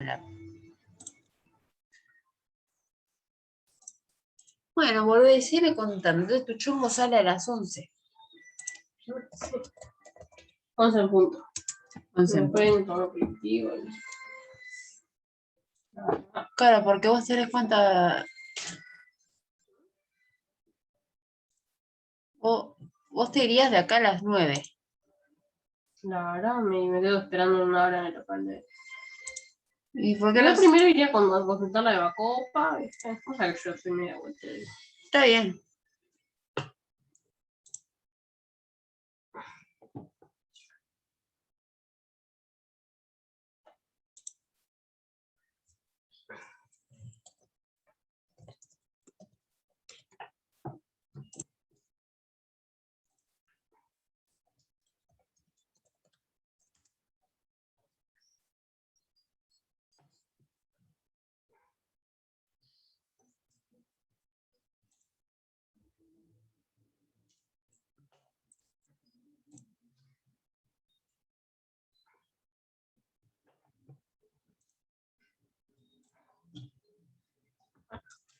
la... Bueno, volví a decirle contando. Entonces tu chumbo sale a las 11. 11 en punto. 11 en Después tomar aperitivo. Claro, porque vos tenés cuánta... Vos te irías de acá a las 9. La verdad, me quedo esperando una hora en el local de... ¿Y por qué Yo no? primero iría a consultar la de Bacopa, ¿viste? Cosa que yo soy media vuelta. Está bien.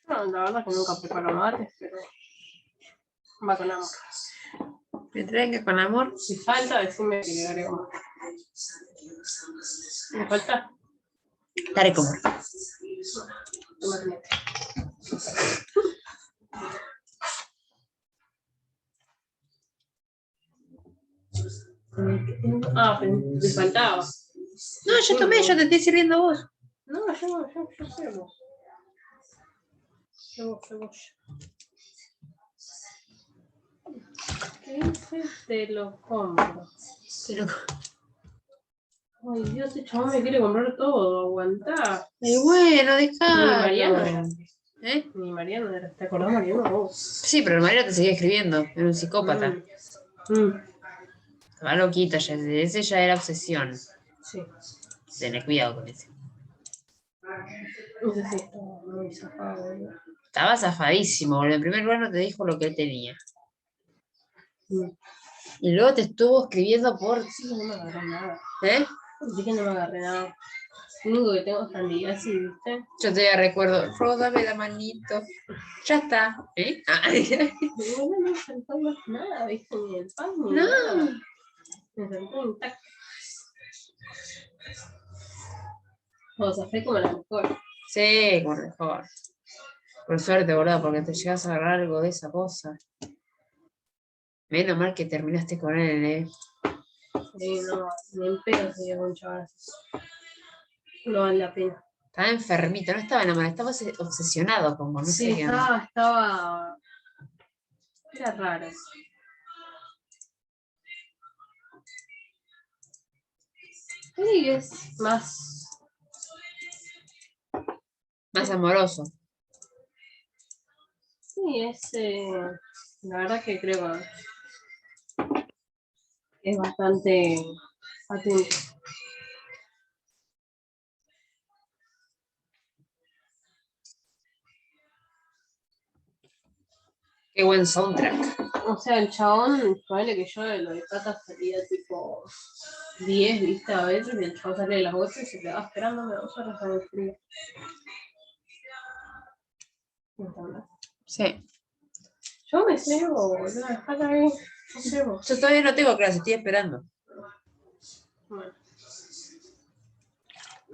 No, la verdad que nunca preparo mates, pero va con amor. ¿Me traen que con amor? Si falta, decime que le agrego más. ¿Me falta? Daré como. Tomate mate. Ah, pero me faltaba. No, yo tomé, yo te estoy sirviendo a vos. No, yo sé vos. Yo. ¿Qué dices? Te lo compro. Pero... Ay, Dios, este chabón me quiere comprar todo, aguantá. bueno, Ni Mariano dejalo. era. ¿Eh? Ni Mariano era. ¿Te acordás, Mariano? Oh. Sí, pero el Mario te seguía escribiendo. Era un psicópata. Estaba loquito ya. Ese ya era obsesión. Sí. Tené cuidado con ese. No sé si estaba muy zafado, ¿no? Estaba zafadísimo, boludo. En primer lugar no te dijo lo que él tenía. Y luego te estuvo escribiendo por... Sí, no me agarré nada. ¿Eh? Dije no me agarré nada. Lo único que tengo es candidato, ¿viste? Yo todavía recuerdo. Ro, dame la manito. Ya está. ¿Eh? No me faltó más nada, ¿viste? Ni el pan, ni No. nada. Me faltó intacto. O sea, fue como la mejor. Sí, por mejor. Por suerte, boludo, porque te llegas a agarrar algo de esa cosa. Menos mal que terminaste con él, ¿eh? Sí, no, ni en pedo se dio con chaval. No vale la pena. Estaba enfermito, no estaba enamorado, estaba obsesionado como, no sé Sí, qué onda. estaba... Era raro. Sí, es más... Más amoroso. Sí, es... la verdad que creo que es bastante atento. Qué buen soundtrack. O sea, el chabón, ponele que yo de lo de Cata salía tipo 10, viste, a veces, y el chabón salía de las 8 y se quedaba esperándome 2 horas en el frío. ¿Entendés? Sí. Yo me cebo, boludo, dejala ahí, me cebo. Yo todavía no tengo clase, estoy esperando. Bueno.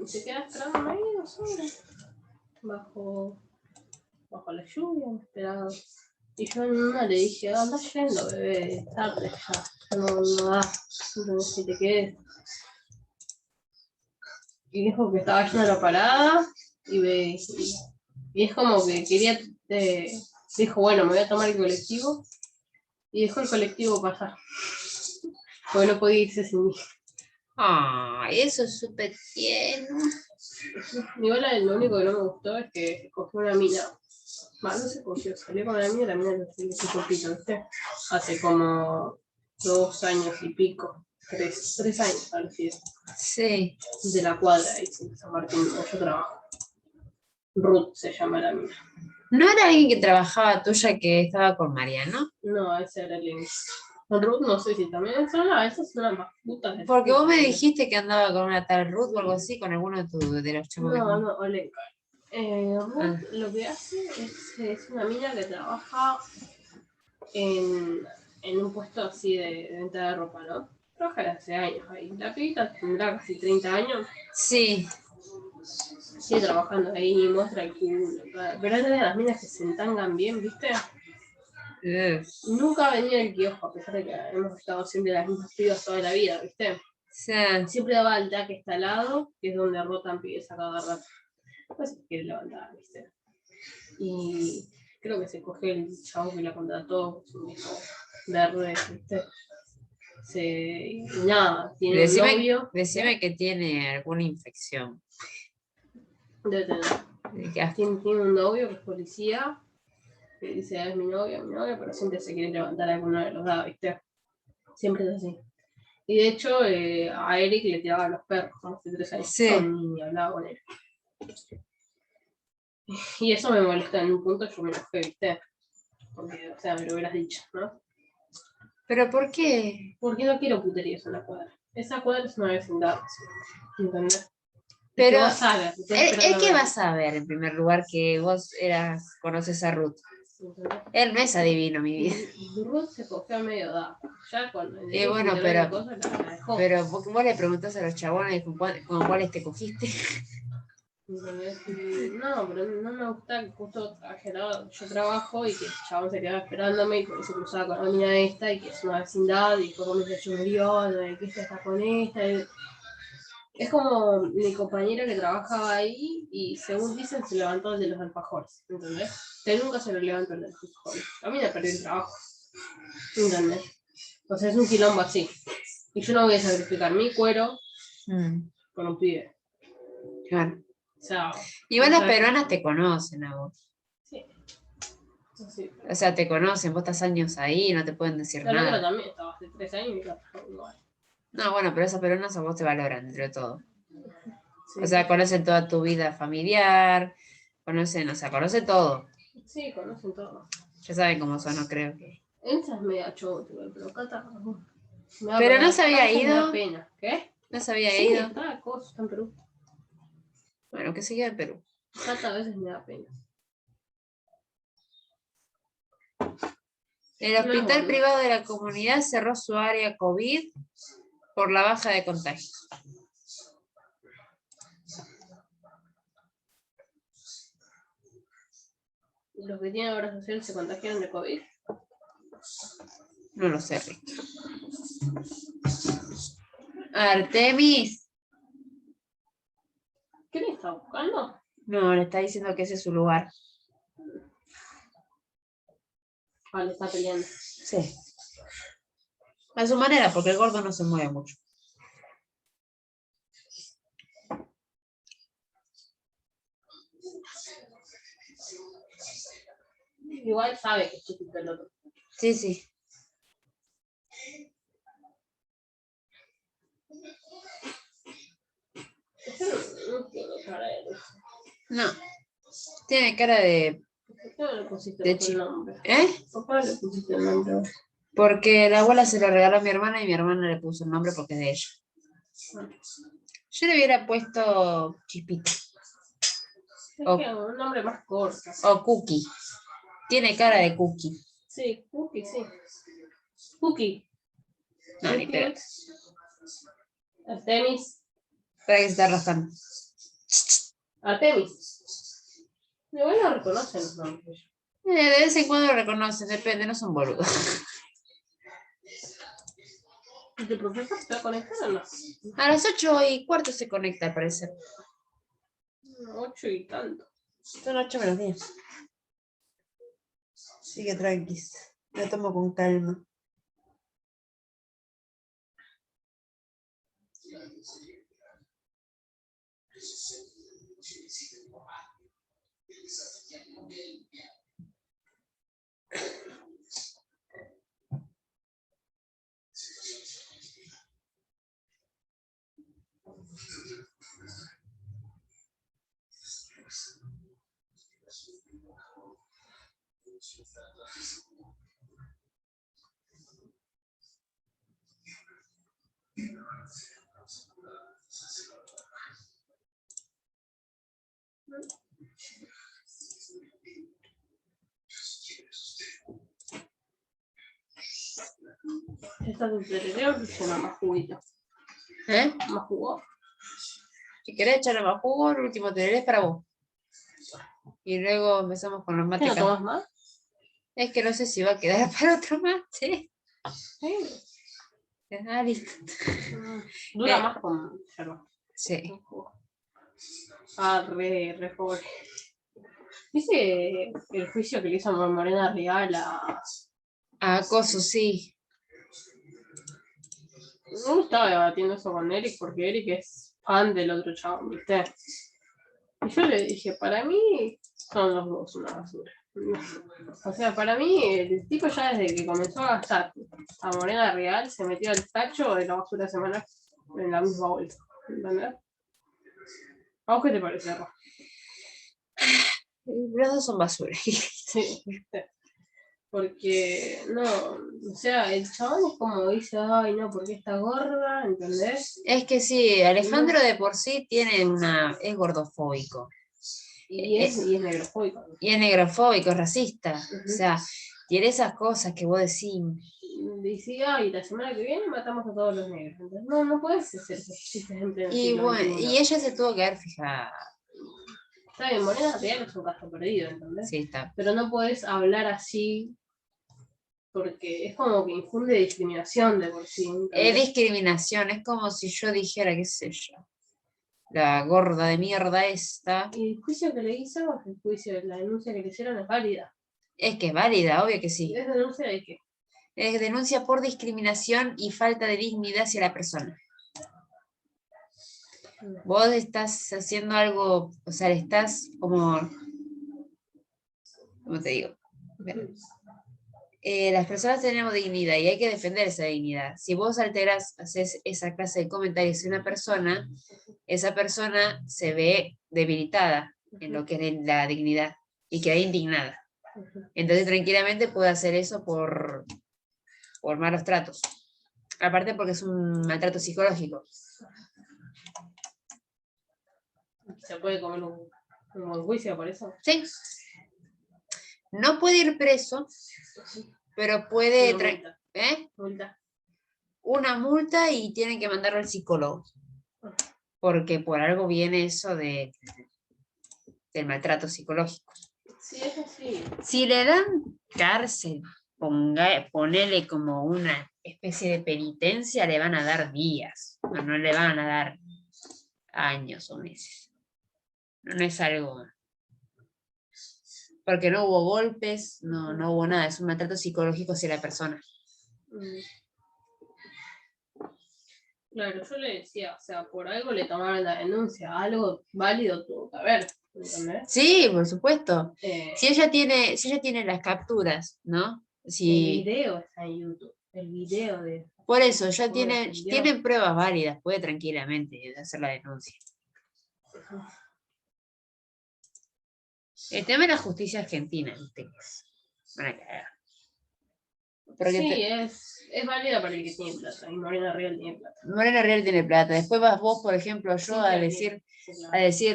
Y se queda esperándome ahí 2 horas. Bajo la lluvia, me esperaba. Y yo en una le dije, anda yendo, bebé, es tarde ya. No da, no si te quedes. Y dijo que estaba yendo a la parada y es como que quería, dijo, bueno, me voy a tomar el colectivo y dejó el colectivo pasar. Porque no podía irse sin mí. Ay, eso es súper tierno. Igual lo único que no me gustó es que cogió una mina. No se cogió, salió con la mina le hizo poquito, ¿viste? Hace como 2 años y pico. 3 años, parecido. Sí. De la cuadra, ahí en San Martín, donde yo trabajo. Ruth se llama la mina. ¿No era alguien que trabajaba tuya que estaba con Mariano? No, ese era el Ruth no sé si también son esas son las más putas de Porque vos me Facebook. dijiste que andaba con una tal Ruth o algo así, con alguno de los chavos que No, no, Olenka. Ruth Ah. lo que hace es una mina que trabaja en un puesto así de venta de ropa, ¿no? Trabaja desde hace años ahí. La pibita tendrá casi 30 años. Sí. Sigue trabajando ahí, muestra el culo. Pero es de las minas que se entangan bien, ¿viste? Nunca venía el kiosco, a pesar de que hemos estado siempre las mismas pibas toda la vida, ¿viste? Sí. Siempre daba el que está al lado, que es donde rotan pibes a cada rato. Pues se quiere levantar, ¿viste? Y creo que se coge el chavo que la contrató, su hijo verde, ¿viste? Y nada, tiene un novio. Decime que tiene alguna infección. Debe tener. Tiene un novio que es policía, que dice, es mi novio, pero siempre se quiere levantar a alguno de los lados, ¿viste? Siempre es así. Y de hecho, a Eric le tiraba a los perros, como hace 3 años. Sí. Ni hablaba con él. Y eso me molesta en un punto, yo me enojé, ¿viste? Porque, o sea, me lo hubieras dicho, ¿no? ¿Pero por qué? Porque no quiero puterías en la cuadra. Esa cuadra es una vecindad, ¿entendés? Pero vos sabes, él que va a saber, en primer lugar, que vos conoces a Ruth. Él no es adivino, mi vida. Ruth se cogió a medio edad. Ya cuando Bueno, pero vos le preguntás a los chabones con cuáles te cogiste. No, pero no me gusta que justo yo trabajo y que el chabón se quedaba esperándome y por eso cruzaba con la niña esta y que es una vecindad y después cuando se murió, que esta está con esta. Es como mi compañera que trabajaba ahí y según dicen se levantó el de los alfajores, ¿entendés? Que nunca se lo levantó el de los alfajores. A mí me perdió el trabajo, ¿entendés? O sea, es un quilombo así. Y yo no voy a sacrificar mi cuero con un pibe. Claro. O sea, igual las peruanas te conocen a vos. Sí. Sí. O sea, te conocen, vos estás años ahí, no te pueden decir la nada. La otra también estaba hace 3 años y me igual. No, bueno, pero esas peruanas a vos te valoran, entre todo. Sí. O sea, conocen toda tu vida familiar, conocen todo. Sí, conocen todo. Ya saben cómo son, no creo que. Esa es media choto, pero Cata. Pero no se había ido. Me da pena. ¿Qué? No se había ido. Está en Perú. Bueno, que siga en Perú. Cata a veces me da pena. El hospital privado de la comunidad cerró su área COVID por la baja de contagios. ¿Y los que tienen obra social se contagiaron de COVID? No lo sé, Rick. Artemis. ¿Qué le está buscando? No, le está diciendo que ese es su lugar. Le está peleando. Sí. A su manera, porque el gordo no se mueve mucho. Igual sabe que es chiquito el otro. Sí, sí. No tiene cara de eso. No. Tiene cara de. ¿Por qué no le pusiste el nombre? ¿Por qué no le pusiste el nombre? Porque la abuela se lo regaló a mi hermana y mi hermana le puso el nombre porque es de ella. Yo le hubiera puesto Chispita. Es que un nombre más corto. O Cookie. Tiene cara de Cookie. Sí, Cookie, sí. Cookie. No, ni pero. Artemis. Espera que se está rascando. Artemis. Igual no reconocen los nombres. De vez en cuando lo reconocen, depende, no son boludos. ¿Y tu profesor se va a conectar o no? A las 8:15 se conecta, al parecer. 8 y tanto. Son 8 menos 10. Sigue tranquis. Lo tomo con calma. Esta es un tereré que se llama más juguito. ¿Eh? Más jugo. Si querés echarle más jugo, el último tereré es para vos. Y luego empezamos con los ¿Qué mates. no tomas más? Es que no sé si va a quedar para otro mate. Sí. Ah, listo. Dura más con yerba. Sí. Ah, re pobre. ¿Viste el juicio que le hizo a Morena Real a... Acoso, sí. No estaba debatiendo eso con Eric porque Eric es fan del otro chavo, ¿viste? Y yo le dije, para mí son los dos una basura. O sea, para mí el tipo ya desde que comenzó a gastar a Morena Real se metió al tacho de la basura semanal en la misma bolsa. ¿Entendés? ¿A vos qué te parece, Ro? Los dos son basura. Sí, ¿viste? Porque, no, o sea, el chabón es como dice, ay, no, porque está gorda, ¿entendés? Es que sí, Alejandro de por sí es gordofóbico. Y es negrofóbico. Y es negrofóbico, es racista. Ujú. O sea, tiene esas cosas que vos decís. Dice, ay, la semana que viene matamos a todos los negros. Entonces, no puedes hacer esos chistes en pleno Y siglo bueno, XXI. y ella se tuvo que haber fijado. Está bien, Morena Real es un caso perdido, ¿entendés? Sí, está. Pero no podés hablar así porque es como que infunde discriminación de por sí. Es ¿Entendés? discriminación, es como si yo dijera, qué sé yo, la gorda de mierda esta. Y el juicio que le hizo, el juicio, la denuncia que le hicieron es válida. Es que es válida, obvio que ¿Y sí. es denuncia de qué? Es denuncia por discriminación y falta de dignidad hacia la persona. Vos estás haciendo algo, o sea, le estás como, ¿cómo te digo? Las personas tenemos dignidad y hay que defender esa dignidad. Si vos alteras, haces esa clase de comentarios en una persona, esa persona se ve debilitada en lo que es la dignidad y queda indignada. Entonces tranquilamente puede hacer eso por malos tratos. Aparte porque es un maltrato psicológico. ¿Se puede comer un buen juicio por eso? Sí. No puede ir preso, pero puede Multa. multa. Una multa y tienen que mandarlo al psicólogo. Porque por algo viene eso del maltrato psicológico. Sí, eso sí. Si le dan cárcel, ponele como una especie de penitencia, le van a dar días, no le van a dar años o meses. No es algo... Porque no hubo golpes, no hubo nada, es un maltrato psicológico hacia la persona. Claro, yo le decía, o sea, por algo le tomaron la denuncia, algo válido tuvo que haber, ¿entendés? Sí, por supuesto. Si ella tiene las capturas, ¿no? Si... El video está en YouTube, el video de... Por eso, ya tienen pruebas válidas, puede tranquilamente hacer la denuncia. El tema de la justicia argentina, ¿viste? Van a cagar. Sí, es válida para el que tiene plata, y Morena Real tiene plata. Morena Real tiene plata. Después vas vos, por ejemplo, yo Sí, a claro, decir,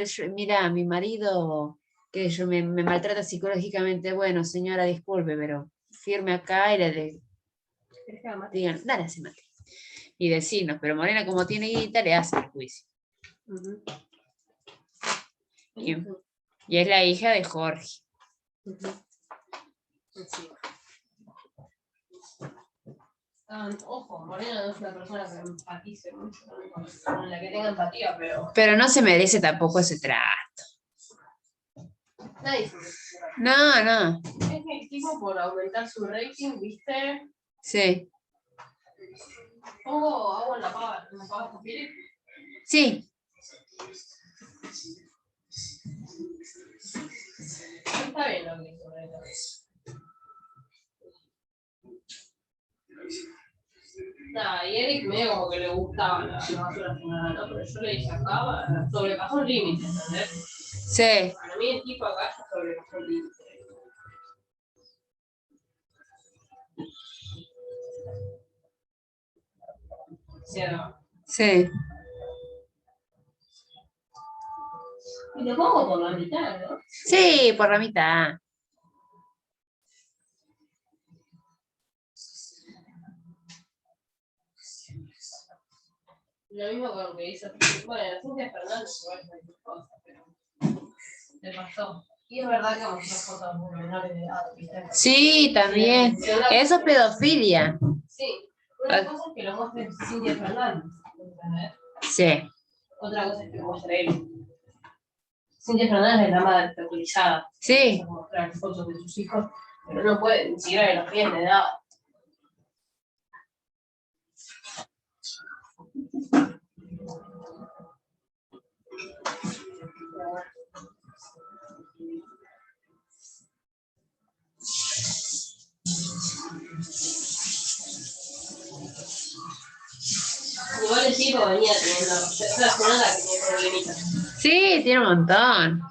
sí, claro. mira, mi marido que yo me maltrata psicológicamente. Bueno, señora, disculpe, pero firme acá y le digan, dale, se mate. Y decirnos, pero Morena, como tiene guita, le hace el juicio. Uh-huh. Y es la hija de Jorge. Uh-huh. Sí. Ojo, Morena no es una persona que empatice mucho con la que tenga empatía, pero... Pero no se merece tampoco ese trato. Nadie se merece. No. Es que el tipo por aumentar su rating, ¿viste? Sí. Pongo agua en la pava, ¿te quieres? Sí. Está bien lo que hizo Morena. Nada, y Eric medio como que le gustaba la basura final, ¿no? Pero yo le dije acá, sobrepasó un límite, ¿entendés? Sí. Para mí el tipo acá ya sobrepasó el límite. ¿Sí o no? Sí. Y te pongo por la mitad, ¿no? Sí, por la mitad. Lo mismo con lo que hizo. Bueno, Cintia Fernández igual es una cosa, pero le pasó. Y es verdad que mostró fotos muy menores de edad, ¿viste? Sí, también. Eso es pedofilia. Sí. Una cosa es que lo muestre Cintia Fernández, ¿entendés? Sí. Otra cosa es que lo muestre él. Cintia Fernández es la madre tranquilizada. Sí. Mostrar fotos de sus hijos, pero no puede ni siquiera de los pies de edad. Igual el tipo venía teniendo, esta semana que tiene problemitas. Sí, tiene un montón.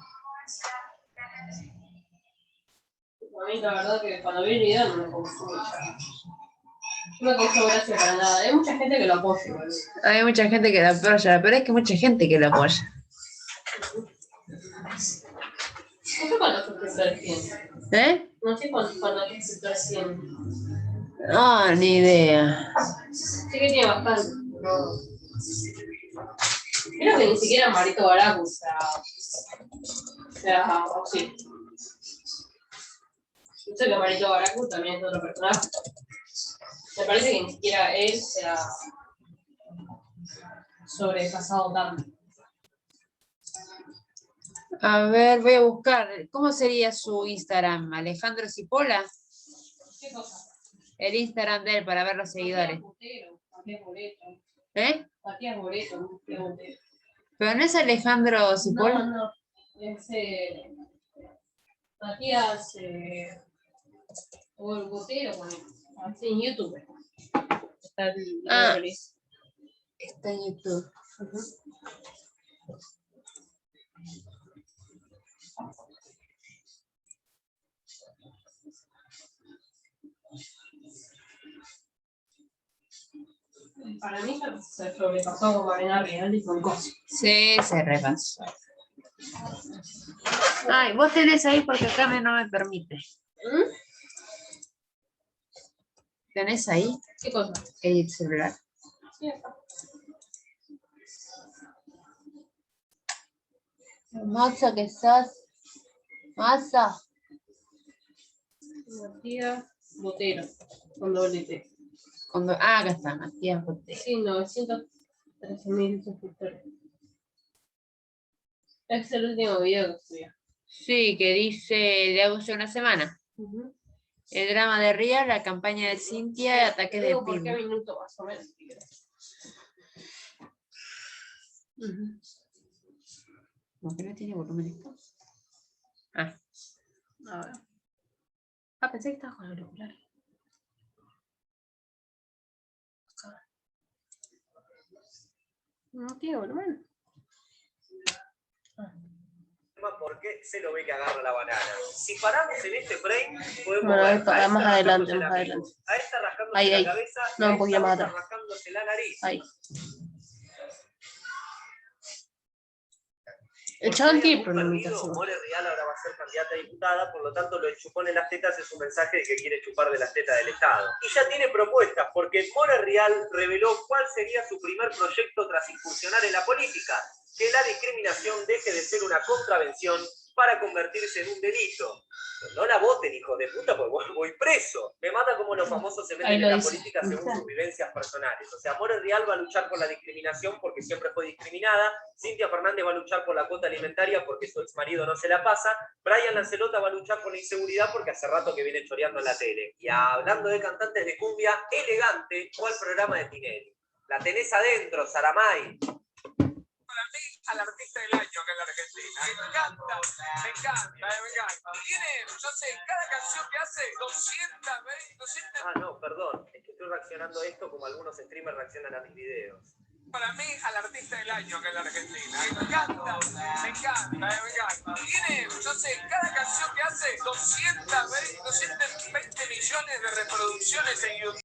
A mí la verdad que cuando vi el video no me causó mucha. No me causó gracia para nada. Hay mucha gente que lo apoya igual. Hay mucha gente que lo apoya, pero es que mucha gente que lo apoya. No sé cuántos suscriptores tiene. ¿Eh? No sé cuántos suscriptores tiene. No, ni idea. Sé que tiene bastante. No. Creo que ni siquiera Marito Baracu, o sea, sí. Yo sé que Marito Baracu también es otro personaje. Me parece que ni siquiera él se ha sobrepasado tanto. A ver, voy a buscar. ¿Cómo sería su Instagram? ¿Alejandro Cipolla? ¿Qué cosa? El Instagram de él para ver los seguidores. Matías Boreto. ¿Eh? Matías Boreto. Pero no es Alejandro Cipolla. No, no. Es Matías Botero, así en YouTube. Está el Está en YouTube. Para mí ya se sobrepasó con Marina Real y con cosas. Sí, se repasó. Ay, vos tenés ahí porque acá no me permite. ¿Tenés ahí? ¿Qué cosa? El celular. Sí, acá. Hermosa que sos. Masa. Matías Botero, con doble T. Acá está, Matías Botero. Sí, 913.000 suscriptores. Este es el último video que subí. Sí, que dice de hace una semana. El drama de Ría, la campaña de Cintia y ataques de ¿Por qué Pitbull. minuto más o menos? ¿Por qué no tiene volumen esto? A ver. Pensé que estaba con el auricular. No tiene volumen. Porque se lo ve que agarra la banana. Si paramos en este frame, podemos Bueno, ver para a más esta adelante, rascándose más la adelante. piel, a esta rascándose Ahí, la cabeza, no, y a un poquito esta más otra atrás. rascándose la nariz. Ahí. Por El si chabón hay tiene algún problemitas. perdido, More Real ahora va a ser candidata a diputada, por lo tanto lo de chupón en las tetas es un mensaje de que quiere chupar de las tetas del Estado. Y ya tiene propuestas, porque More Real reveló cuál sería su primer proyecto tras incursionar en la política: que la discriminación deje de ser una contravención para convertirse en un delito. No la voten, hijos de puta, porque voy preso. Me mata como los famosos se meten en la política según sus vivencias personales. O sea, More Real va a luchar por la discriminación porque siempre fue discriminada. Cintia Fernández va a luchar por la cuota alimentaria porque su ex marido no se la pasa. Brian Lancelota va a luchar por la inseguridad porque hace rato que viene choreando en la tele. Y hablando de cantantes de cumbia, Elegante fue al programa de Tinelli. La tenés adentro, Saramay. Para mí, al artista del año acá en la Argentina. Me encanta, me encanta, me encanta. Tiene, yo sé, cada canción que hace 200. Ah, no, perdón. Es que estoy reaccionando a esto como algunos streamers reaccionan a mis videos. Para mí, al artista del año acá en la Argentina. Me encanta, me encanta, me encanta. Tiene, yo sé, cada canción que hace 220 millones de reproducciones en YouTube.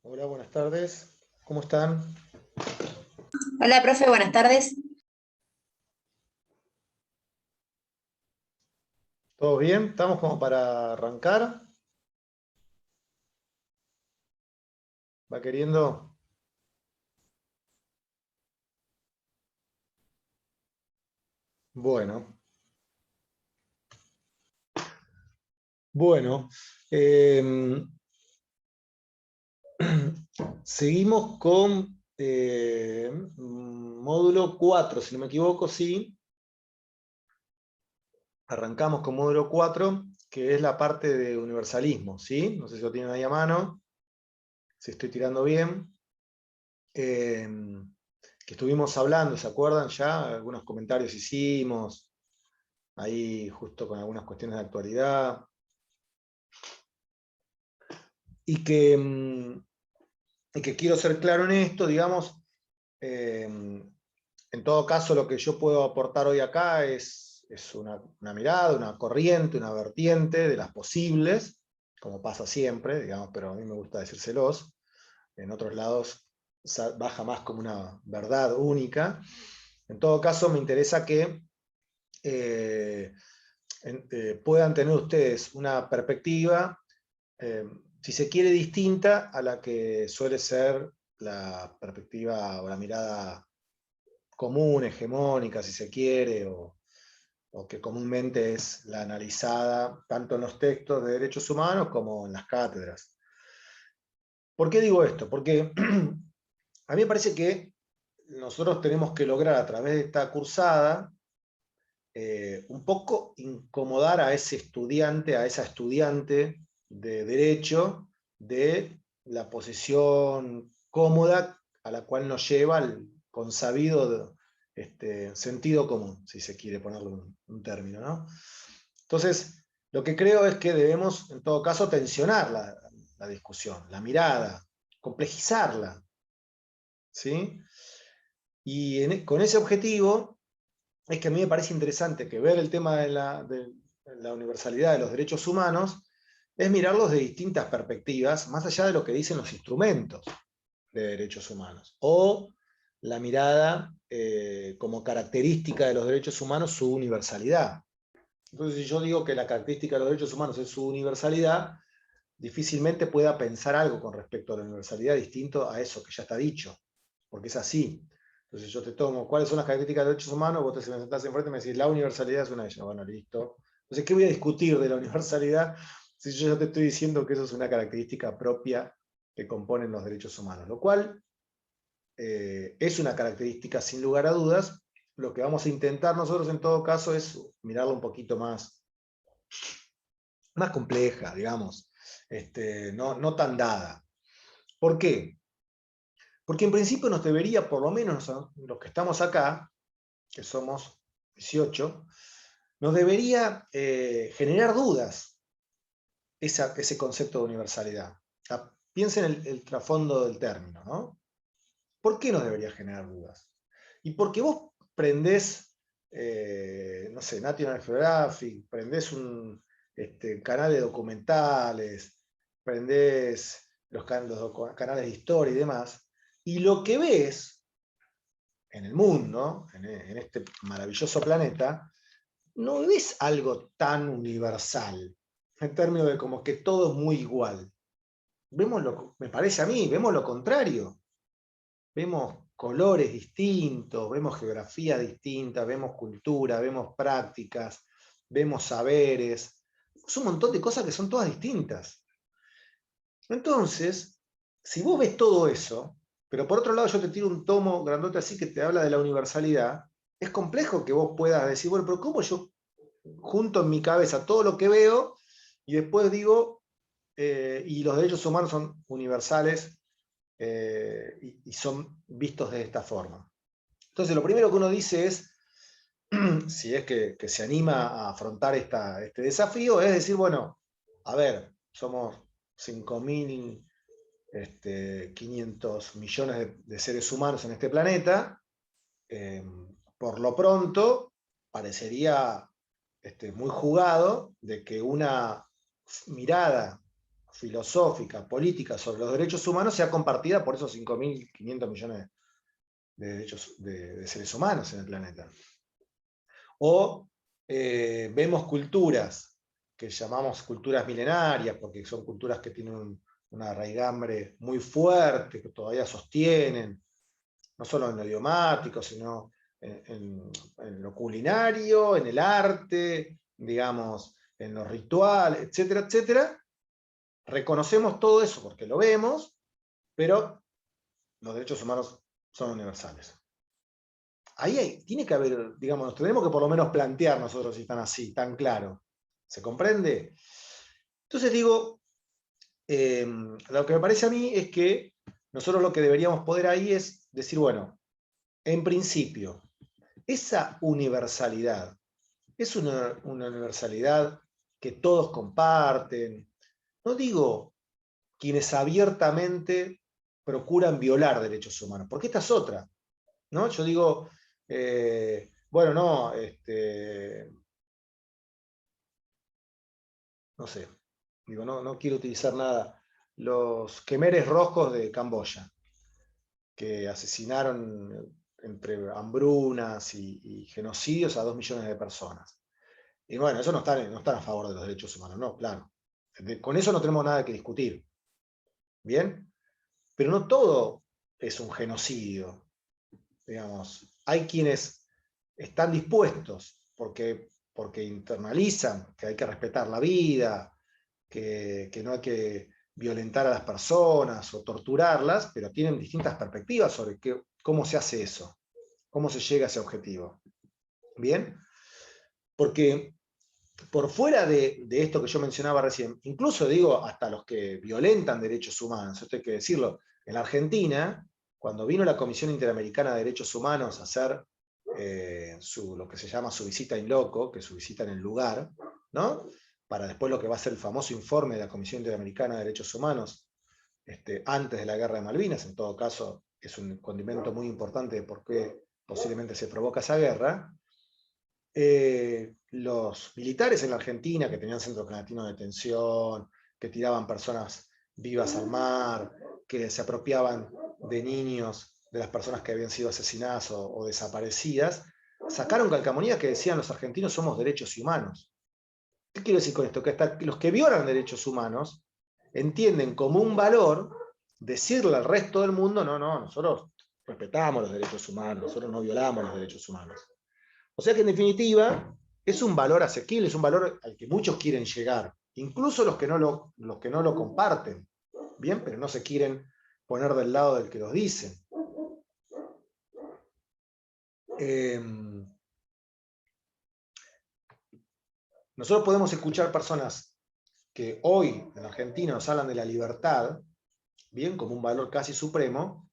Hola, buenas tardes. ¿Cómo están? Hola, profe, buenas tardes. ¿Todo bien? ¿Estamos como para arrancar? ¿Va queriendo? Bueno. Bueno. Seguimos con módulo 4, si no me equivoco, sí. Arrancamos con módulo 4, que es la parte de universalismo, ¿sí? No sé si lo tienen ahí a mano, si estoy tirando bien. Que estuvimos hablando, ¿se acuerdan ya? Algunos comentarios hicimos, ahí justo con algunas cuestiones de actualidad. Y que quiero ser claro en esto, digamos, en todo caso lo que yo puedo aportar hoy acá es una mirada, una corriente, una vertiente de las posibles, como pasa siempre, digamos, pero a mí me gusta decírselos. En otros lados baja más como una verdad única. En todo caso, me interesa que puedan tener ustedes una perspectiva, si se quiere, distinta a la que suele ser la perspectiva o la mirada común, hegemónica, si se quiere, o que comúnmente es la analizada tanto en los textos de derechos humanos como en las cátedras. ¿Por qué digo esto? Porque a mí me parece que nosotros tenemos que lograr a través de esta cursada un poco incomodar a ese estudiante, a esa estudiante de derecho, de la posición cómoda a la cual nos lleva el consabido sentido común, si se quiere ponerle un término, ¿no? Entonces, lo que creo es que debemos, en todo caso, tensionar la discusión, la mirada, complejizarla, ¿sí? Y con ese objetivo es que a mí me parece interesante que ver el tema de la universalidad de los derechos humanos es mirarlos de distintas perspectivas, más allá de lo que dicen los instrumentos de derechos humanos, o la mirada como característica de los derechos humanos, su universalidad. Entonces, si yo digo que la característica de los derechos humanos es su universalidad, difícilmente pueda pensar algo con respecto a la universalidad distinto a eso que ya está dicho, porque es así. Entonces yo te tomo, ¿cuáles son las características de los derechos humanos? Vos te me sentás enfrente y me decís, la universalidad es una de ellas. Bueno, listo. Entonces, ¿qué voy a discutir de la universalidad si yo ya te estoy diciendo que eso es una característica propia que componen los derechos humanos? Lo cual es una característica sin lugar a dudas. Lo que vamos a intentar nosotros en todo caso es mirarlo un poquito más compleja, digamos, no tan dada. ¿Por qué? Porque en principio nos debería, por lo menos los que estamos acá, que somos 18, nos debería generar dudas ese concepto de universalidad. O sea, piensen el trasfondo del término, ¿no? ¿Por qué nos debería generar dudas? Y porque vos prendés, no sé, National Geographic, prendés un canal de documentales, prendés los canales de historia y demás, y lo que ves en el mundo, en este maravilloso planeta, no ves algo tan universal, en términos de como que todo es muy igual. Me parece a mí, vemos lo contrario. Vemos colores distintos, vemos geografía distinta, vemos cultura, vemos prácticas, vemos saberes. Es un montón de cosas que son todas distintas. Entonces, si vos ves todo eso, pero por otro lado yo te tiro un tomo grandote así que te habla de la universalidad, es complejo que vos puedas decir, bueno, pero ¿cómo yo junto en mi cabeza todo lo que veo y después digo, y los derechos humanos son universales y son vistos de esta forma? Entonces, lo primero que uno dice es, si es que se anima a afrontar este desafío, es decir, bueno, a ver, somos 5.500 millones de seres humanos en este planeta. Por lo pronto, parecería muy jugado de que una mirada filosófica, política sobre los derechos humanos sea compartida por esos 5.500 millones de seres humanos en el planeta. O vemos culturas que llamamos culturas milenarias, porque son culturas que tienen una raigambre muy fuerte, que todavía sostienen, no solo en lo idiomático, sino en lo culinario, en el arte, digamos, en los rituales, etcétera, etcétera. Reconocemos todo eso porque lo vemos, pero los derechos humanos son universales. Ahí tiene que haber, digamos, nos tenemos que por lo menos plantear nosotros si están así, tan claro. ¿Se comprende? Entonces digo, lo que me parece a mí es que nosotros lo que deberíamos poder ahí es decir, bueno, en principio, esa universalidad es una universalidad que todos comparten. No digo quienes abiertamente procuran violar derechos humanos, porque esta es otra, ¿no? Yo digo, bueno, no, no sé, digo, no quiero utilizar nada. Los Khmeres rojos de Camboya, que asesinaron entre hambrunas y genocidios a 2 millones de personas. Y bueno, eso no están a favor de los derechos humanos, no, claro. Con eso no tenemos nada que discutir. ¿Bien? Pero no todo es un genocidio. Digamos, hay quienes están dispuestos, porque internalizan que hay que respetar la vida, que no hay que violentar a las personas o torturarlas, pero tienen distintas perspectivas sobre cómo se hace eso, cómo se llega a ese objetivo. ¿Bien? Porque por fuera de esto que yo mencionaba recién, incluso digo hasta los que violentan derechos humanos, esto hay que decirlo, en la Argentina, cuando vino la Comisión Interamericana de Derechos Humanos a hacer lo que se llama su visita in loco, que es su visita en el lugar, ¿no? Para después lo que va a ser el famoso informe de la Comisión Interamericana de Derechos Humanos, antes de la Guerra de Malvinas, en todo caso es un condimento muy importante de por qué posiblemente se provoca esa guerra. Los militares en la Argentina, que tenían centros clandestinos de detención, que tiraban personas vivas al mar, que se apropiaban de niños, de las personas que habían sido asesinadas o desaparecidas, sacaron calcamonías que decían los argentinos somos derechos humanos. ¿Qué quiero decir con esto? Que hasta los que violan derechos humanos entienden como un valor decirle al resto del mundo, no, nosotros respetamos los derechos humanos, nosotros no violamos los derechos humanos. O sea que en definitiva es un valor asequible, es un valor al que muchos quieren llegar, incluso los que no lo comparten, bien, pero no se quieren poner del lado del que los dice. Nosotros podemos escuchar personas que hoy en Argentina nos hablan de la libertad, bien, como un valor casi supremo,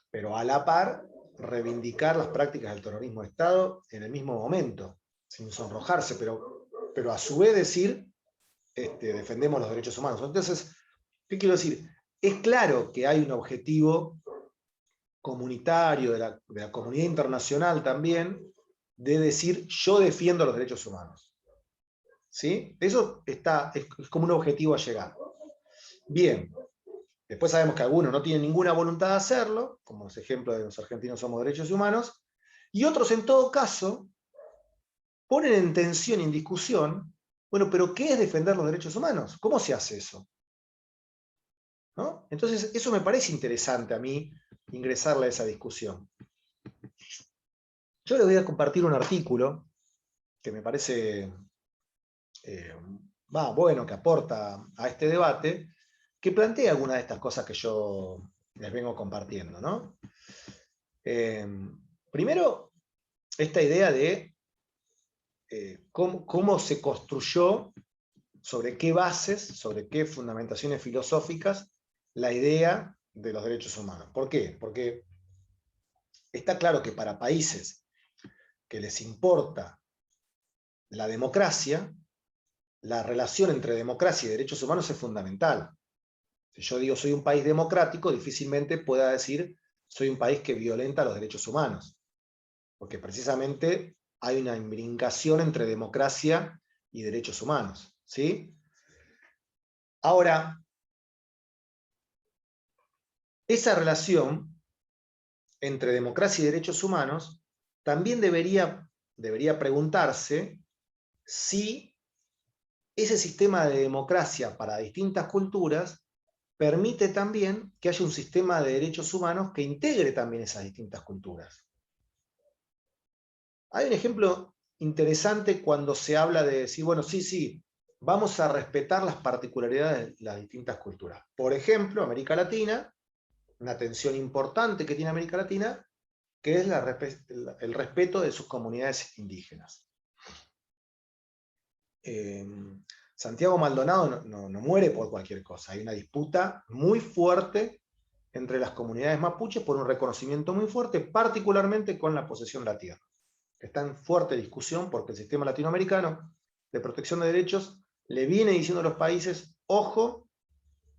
pero a la par reivindicar las prácticas del terrorismo de Estado en el mismo momento, sin sonrojarse, pero a su vez decir, defendemos los derechos humanos. Entonces, ¿qué quiero decir? Es claro que hay un objetivo comunitario de la comunidad internacional también, de decir, yo defiendo los derechos humanos. ¿Sí? Eso es como un objetivo a llegar. Bien. Después sabemos que algunos no tienen ninguna voluntad de hacerlo, como ese ejemplo de los argentinos somos derechos humanos, y otros en todo caso ponen en tensión y en discusión, bueno, pero ¿qué es defender los derechos humanos? ¿Cómo se hace eso? ¿No? Entonces, eso me parece interesante a mí, ingresarle a esa discusión. Yo les voy a compartir un artículo que me parece bueno, que aporta a este debate, que plantea algunas de estas cosas que yo les vengo compartiendo, ¿no? Primero, esta idea de cómo se construyó, sobre qué bases, sobre qué fundamentaciones filosóficas, la idea de los derechos humanos. ¿Por qué? Porque está claro que para países que les importa la democracia, la relación entre democracia y derechos humanos es fundamental. Si yo digo soy un país democrático, difícilmente pueda decir soy un país que violenta los derechos humanos, porque precisamente hay una imbricación entre democracia y derechos humanos, ¿sí? Ahora, esa relación entre democracia y derechos humanos también debería preguntarse si ese sistema de democracia para distintas culturas permite también que haya un sistema de derechos humanos que integre también esas distintas culturas. Hay un ejemplo interesante cuando se habla de decir, bueno, sí, vamos a respetar las particularidades de las distintas culturas. Por ejemplo, América Latina, una tensión importante que tiene América Latina, que es el respeto de sus comunidades indígenas. Santiago Maldonado no muere por cualquier cosa. Hay una disputa muy fuerte entre las comunidades mapuches por un reconocimiento muy fuerte, particularmente con la posesión de la tierra. Está en fuerte discusión porque el sistema latinoamericano de protección de derechos le viene diciendo a los países, ojo,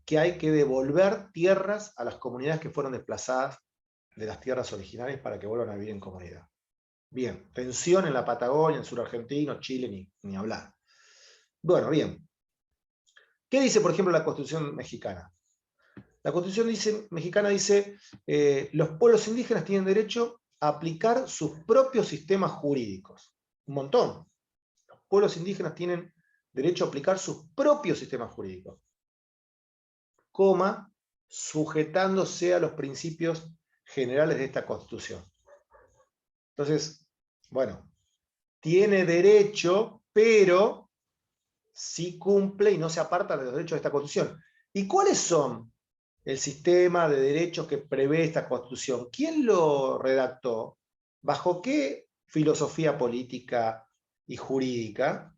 que hay que devolver tierras a las comunidades que fueron desplazadas de las tierras originarias para que vuelvan a vivir en comunidad. Bien, tensión en la Patagonia, en el sur argentino, Chile, ni hablar. Bueno, bien. ¿Qué dice, por ejemplo, la Constitución mexicana? La Constitución mexicana dice, los pueblos indígenas tienen derecho a aplicar sus propios sistemas jurídicos. Un montón. Los pueblos indígenas tienen derecho a aplicar sus propios sistemas jurídicos. Coma, sujetándose a los principios generales de esta Constitución. Entonces, bueno, tiene derecho, pero sí cumple y no se aparta de los derechos de esta Constitución. ¿Y cuáles son el sistema de derechos que prevé esta Constitución? ¿Quién lo redactó? ¿Bajo qué filosofía política y jurídica?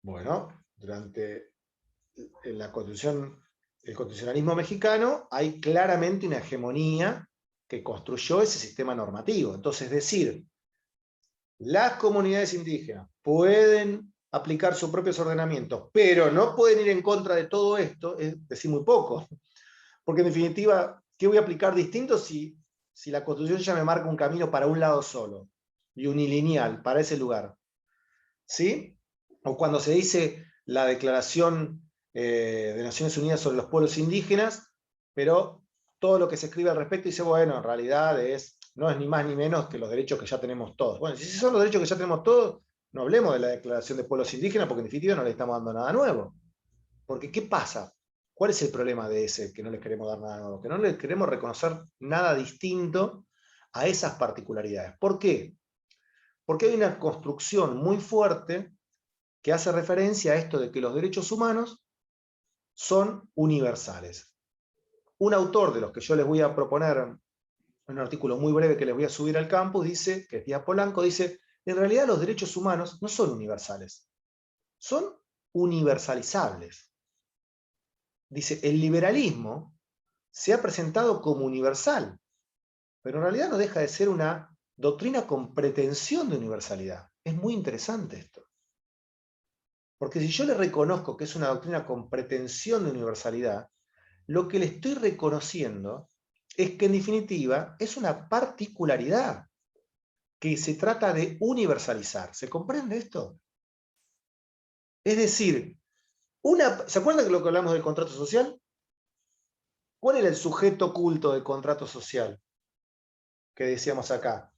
Bueno, durante la Constitución, el constitucionalismo mexicano, hay claramente una hegemonía que construyó ese sistema normativo. Entonces, decir, las comunidades indígenas pueden aplicar sus propios ordenamientos, pero no pueden ir en contra de todo esto, es decir muy poco. Porque en definitiva, ¿qué voy a aplicar distinto si la Constitución ya me marca un camino para un lado solo y unilineal para ese lugar? ¿Sí? O cuando se dice la Declaración de Naciones Unidas sobre los pueblos indígenas, pero todo lo que se escribe al respecto dice, bueno, en realidad no es ni más ni menos que los derechos que ya tenemos todos. Bueno, si son los derechos que ya tenemos todos, no hablemos de la Declaración de Pueblos Indígenas, porque en definitiva no le estamos dando nada nuevo. Porque, ¿qué pasa? ¿Cuál es el problema de ese que no les queremos dar nada nuevo? Que no les queremos reconocer nada distinto a esas particularidades. ¿Por qué? Porque hay una construcción muy fuerte que hace referencia a esto de que los derechos humanos son universales. Un autor de los que yo les voy a proponer, un artículo muy breve que les voy a subir al campus, dice, que es Díaz Polanco, dice, en realidad los derechos humanos no son universales, son universalizables. Dice, el liberalismo se ha presentado como universal, pero en realidad no deja de ser una doctrina con pretensión de universalidad. Es muy interesante esto. Porque si yo le reconozco que es una doctrina con pretensión de universalidad, lo que le estoy reconociendo es que en definitiva es una particularidad que se trata de universalizar. ¿Se comprende esto? Es decir, ¿se acuerdan de lo que hablamos del contrato social? ¿Cuál era el sujeto oculto del contrato social que decíamos acá?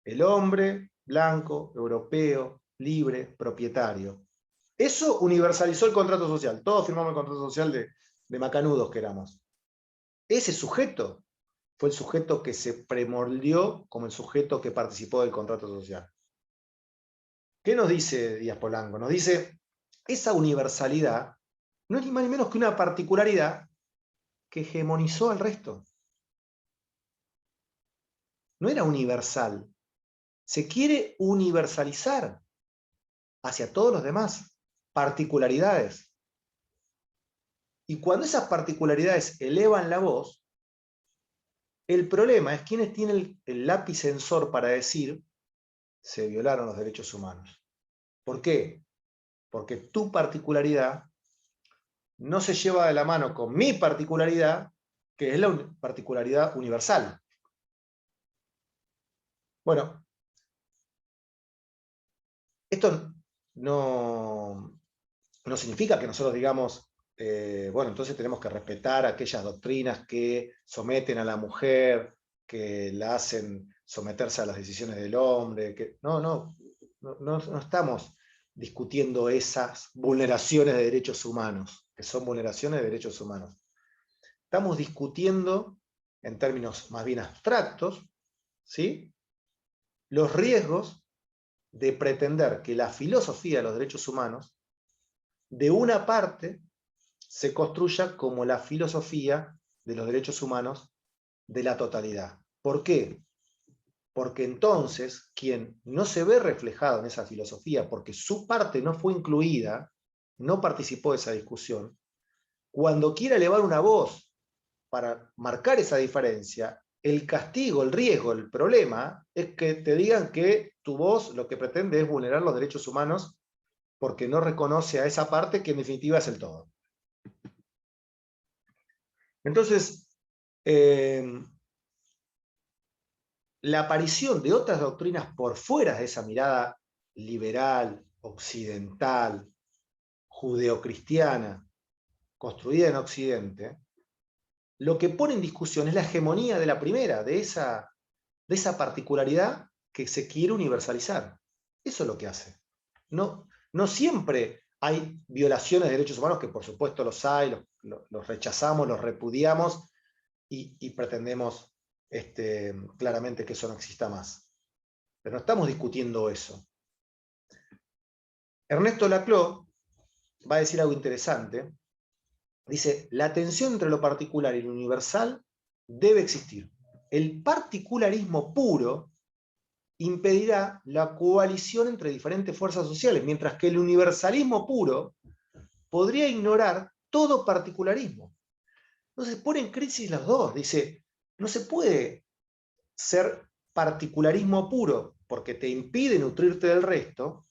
El hombre blanco, europeo, libre, propietario. Eso universalizó el contrato social. Todos firmamos el contrato social de macanudos que éramos. Ese sujeto fue el sujeto que se premoldeó como el sujeto que participó del contrato social. ¿Qué nos dice Díaz Polanco? Nos dice, esa universalidad no es ni más ni menos que una particularidad que hegemonizó al resto. No era universal. Se quiere universalizar hacia todos los demás particularidades. Y cuando esas particularidades elevan la voz, el problema es quiénes tienen el lápiz sensor para decir se violaron los derechos humanos. ¿Por qué? Porque tu particularidad no se lleva de la mano con mi particularidad, que es la particularidad universal. Bueno, esto no significa que nosotros digamos bueno, entonces tenemos que respetar aquellas doctrinas que someten a la mujer, que la hacen someterse a las decisiones del hombre. No estamos discutiendo esas vulneraciones de derechos humanos, que son vulneraciones de derechos humanos. Estamos discutiendo, en términos más bien abstractos, ¿sí?, los riesgos de pretender que la filosofía de los derechos humanos, de una parte, se construya como la filosofía de los derechos humanos de la totalidad. ¿Por qué? Porque entonces, quien no se ve reflejado en esa filosofía, porque su parte no fue incluida, no participó de esa discusión, cuando quiera elevar una voz para marcar esa diferencia, el castigo, el riesgo, el problema, es que te digan que tu voz lo que pretende es vulnerar los derechos humanos porque no reconoce a esa parte que en definitiva es el todo. Entonces, la aparición de otras doctrinas por fuera de esa mirada liberal, occidental, judeocristiana, construida en Occidente, lo que pone en discusión es la hegemonía de la primera, de esa particularidad que se quiere universalizar. Eso es lo que hace. No siempre hay violaciones de derechos humanos, que por supuesto los hay, los rechazamos, los repudiamos y pretendemos claramente que eso no exista más. Pero no estamos discutiendo eso. Ernesto Laclau va a decir algo interesante. Dice, la tensión entre lo particular y lo universal debe existir. El particularismo puro impedirá la coalición entre diferentes fuerzas sociales, mientras que el universalismo puro podría ignorar todo particularismo. Entonces pone en crisis los dos. Dice, no se puede ser particularismo puro porque te impide nutrirte del resto.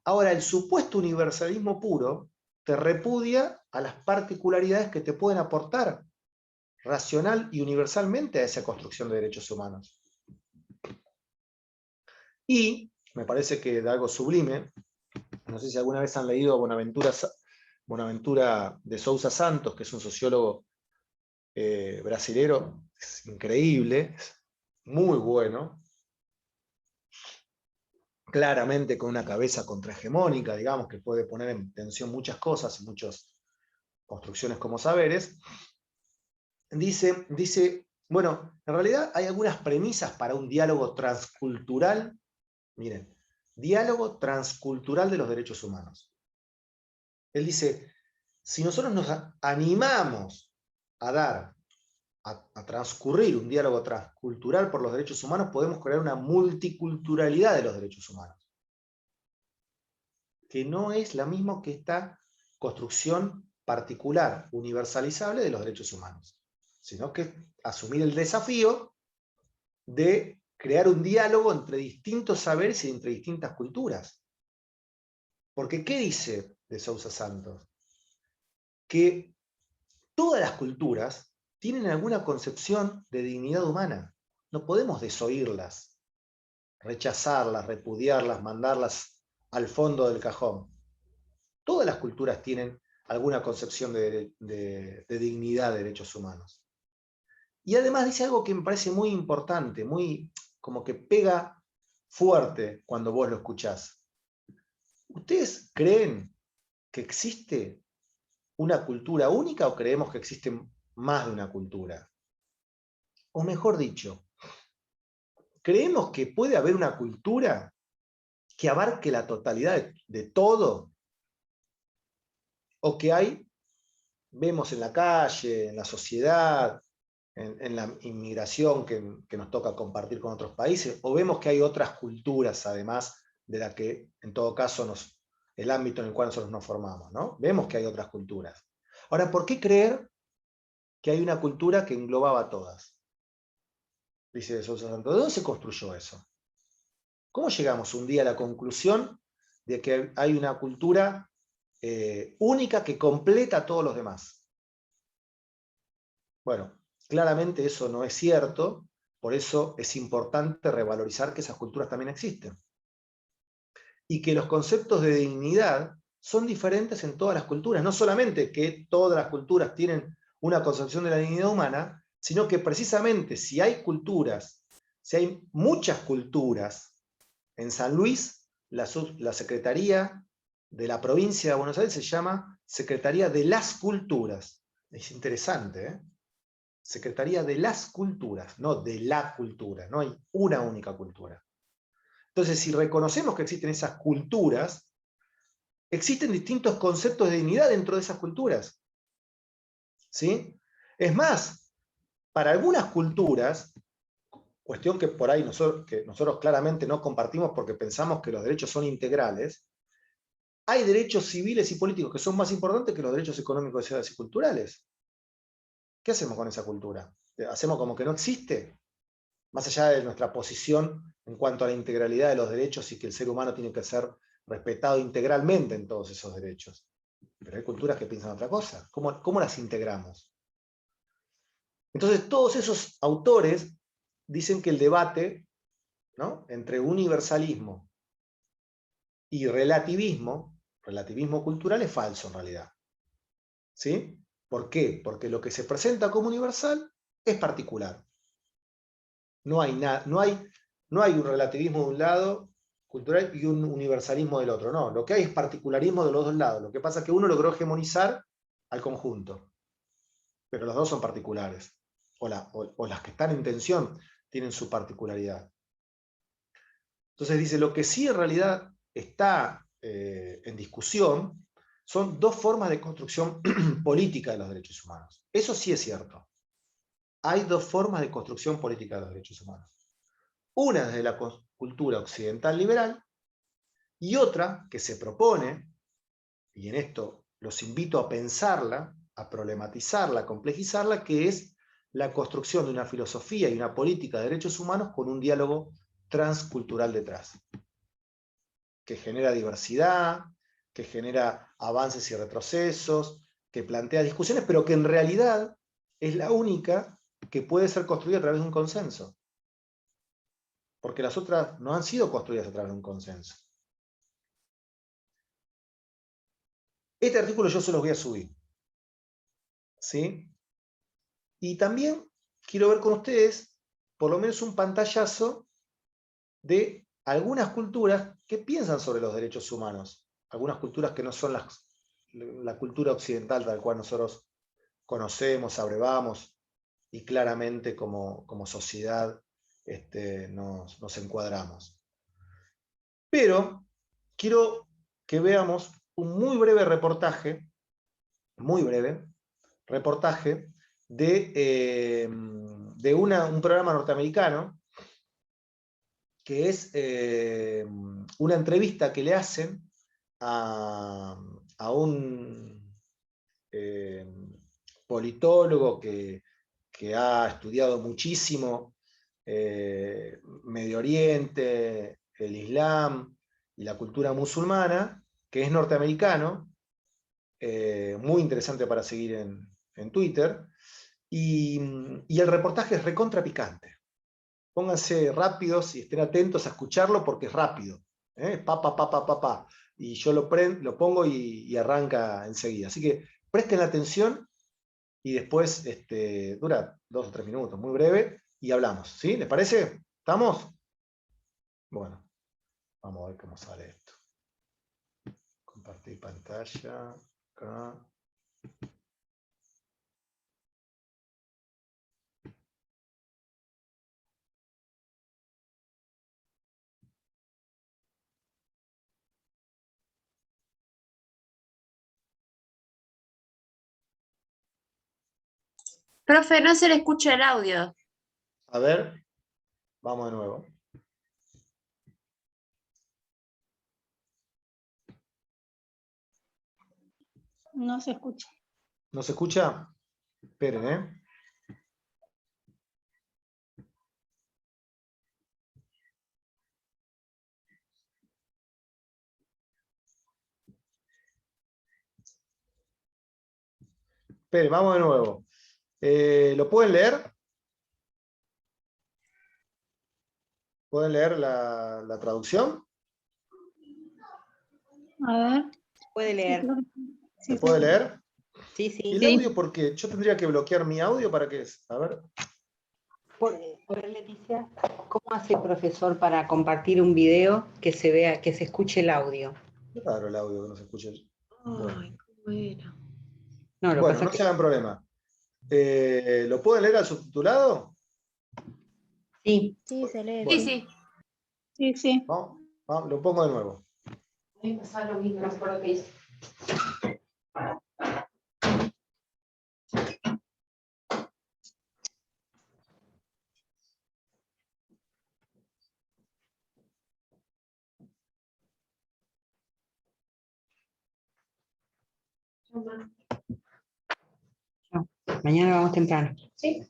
Ahora, el supuesto universalismo puro te repudia a las particularidades que te pueden aportar racional y universalmente a esa construcción de derechos humanos. Y me parece que de algo sublime, no sé si alguna vez han leído a Bonaventura de Sousa Santos, que es un sociólogo brasilero, es increíble, es muy bueno, claramente con una cabeza contrahegemónica, digamos, que puede poner en tensión muchas cosas, muchas construcciones como saberes. Dice, bueno, en realidad hay algunas premisas para un diálogo transcultural. Miren, diálogo transcultural de los derechos humanos. Él dice, si nosotros nos animamos a transcurrir un diálogo transcultural por los derechos humanos, podemos crear una multiculturalidad de los derechos humanos, que no es la misma que esta construcción particular, universalizable de los derechos humanos, sino que asumir el desafío de crear un diálogo entre distintos saberes y entre distintas culturas. Porque, ¿qué dice de Sousa Santos? Que todas las culturas tienen alguna concepción de dignidad humana. No podemos desoírlas, rechazarlas, repudiarlas, mandarlas al fondo del cajón. Todas las culturas tienen alguna concepción de dignidad de derechos humanos. Y además dice algo que me parece muy importante, muy como que pega fuerte cuando vos lo escuchás. ¿Ustedes creen que existe una cultura única o creemos que existe más de una cultura? O mejor dicho, ¿creemos que puede haber una cultura que abarque la totalidad de todo? ¿O que vemos en la calle, en la sociedad, en la inmigración que nos toca compartir con otros países? ¿O vemos que hay otras culturas, además de la que, en todo caso, el ámbito en el cual nosotros nos formamos, ¿no? Vemos que hay otras culturas. Ahora, ¿por qué creer que hay una cultura que englobaba a todas? Dice Sousa Santos. ¿De dónde se construyó eso? ¿Cómo llegamos un día a la conclusión de que hay una cultura única que completa a todos los demás? Bueno, claramente eso no es cierto, por eso es importante revalorizar que esas culturas también existen. Y que los conceptos de dignidad son diferentes en todas las culturas. No solamente que todas las culturas tienen una concepción de la dignidad humana, sino que precisamente si hay culturas, si hay muchas culturas, en San Luis, la Secretaría de la provincia de Buenos Aires se llama Secretaría de las Culturas. Es interesante, ¿eh? Secretaría de las Culturas, no de la cultura, no hay una única cultura. Entonces, si reconocemos que existen esas culturas, existen distintos conceptos de dignidad dentro de esas culturas. ¿Sí? Es más, para algunas culturas, cuestión que por ahí nosotros claramente no compartimos porque pensamos que los derechos son integrales, hay derechos civiles y políticos que son más importantes que los derechos económicos, sociales y culturales. ¿Qué hacemos con esa cultura? ¿Hacemos como que no existe? Más allá de nuestra posición en cuanto a la integralidad de los derechos y que el ser humano tiene que ser respetado integralmente en todos esos derechos. Pero hay culturas que piensan otra cosa. ¿Cómo las integramos? Entonces, todos esos autores dicen que el debate, ¿no?, entre universalismo y relativismo cultural es falso en realidad. ¿Sí? ¿Por qué? Porque lo que se presenta como universal es particular. No hay un relativismo de un lado cultural y un universalismo del otro. No, lo que hay es particularismo de los dos lados. Lo que pasa es que uno logró hegemonizar al conjunto, pero los dos son particulares. O las que están en tensión tienen su particularidad. Entonces dice, lo que sí en realidad está en discusión son dos formas de construcción política de los derechos humanos. Eso sí es cierto. Hay dos formas de construcción política de los derechos humanos. Una desde la cultura occidental liberal y otra que se propone, y en esto los invito a pensarla, a problematizarla, a complejizarla, que es la construcción de una filosofía y una política de derechos humanos con un diálogo transcultural detrás, que genera diversidad, que genera avances y retrocesos, que plantea discusiones, pero que en realidad es la única que puede ser construida a través de un consenso. Porque las otras no han sido construidas a través de un consenso. Este artículo yo se los voy a subir. ¿Sí? Y también quiero ver con ustedes, por lo menos un pantallazo de algunas culturas que piensan sobre los derechos humanos. Algunas culturas que no son la cultura occidental tal cual nosotros conocemos, abrevamos y claramente como sociedad nos encuadramos. Pero quiero que veamos un muy breve reportaje de un programa norteamericano que es una entrevista que le hacen a un politólogo que ha estudiado muchísimo Medio Oriente, el Islam y la cultura musulmana, que es norteamericano, muy interesante para seguir en Twitter, y el reportaje es recontra picante. Pónganse rápidos y estén atentos a escucharlo porque es rápido. Pa. Y yo lo pongo y arranca enseguida. Así que presten atención y después dura 2 o 3 minutos, muy breve, y hablamos. ¿Sí? ¿Les parece? ¿Estamos? Bueno, vamos a ver cómo sale esto. Compartir pantalla. Acá. Profe, no se le escucha el audio. A ver, vamos de nuevo. No se escucha. ¿No se escucha? Esperen, ¿eh? Esperen, vamos de nuevo. ¿Lo pueden leer? ¿Pueden leer la traducción? A ver. Puede Sí, leer. creo que sí. ¿Se puede leer? Sí, ¿Y sí. el audio por qué? Yo tendría que bloquear mi audio para que... A ver. A ver, Leticia, ¿cómo hace el profesor para compartir un video que se vea, que se escuche el audio? Qué raro el audio que no se escuche. Ay, cómo era. No, lo Bueno, pasa no que se hagan problema. ¿Lo pueden leer al subtitulado? sí. Sí, se lee. Sí, Bueno, sí. Sí, sí. vamos, lo pongo de nuevo. Me pasa lo mismo, no sé por lo que hice. No, mañana vamos temprano. Sí.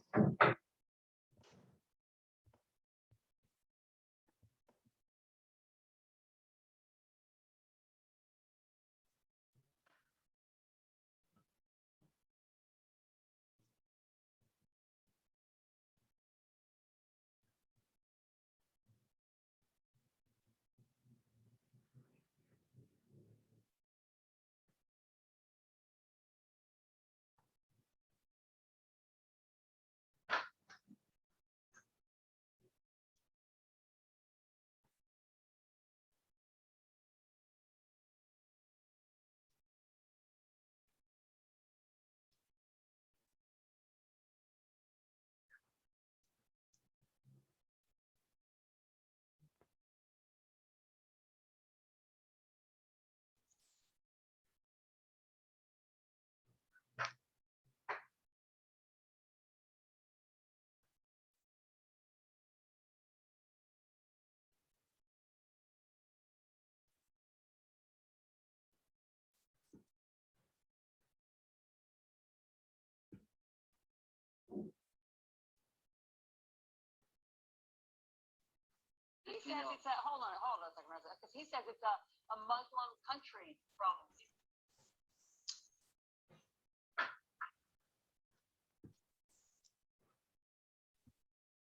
He says it's a, hold on a second, because he says it's a Muslim country from.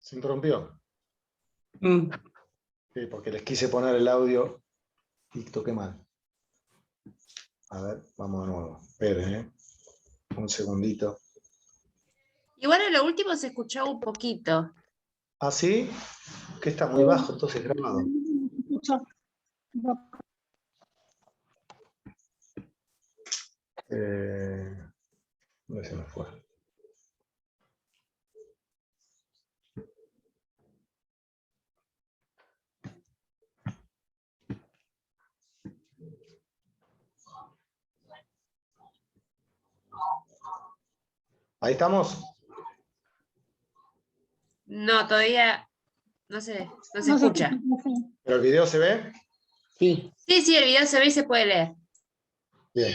Se interrumpió. Mm. Sí, porque les quise poner el audio y toqué mal. A ver, vamos de nuevo. Esperen, un segundito. Igual en lo último se escuchó un poquito. ¿Ah, sí? Que está muy bajo, entonces grabado. Escucho. ¿Dónde se me fue? Ahí estamos. No, todavía no se No se escucha. escucha. ¿Pero el video se ve? Sí. Sí, sí, el video se ve y se puede leer. Bien.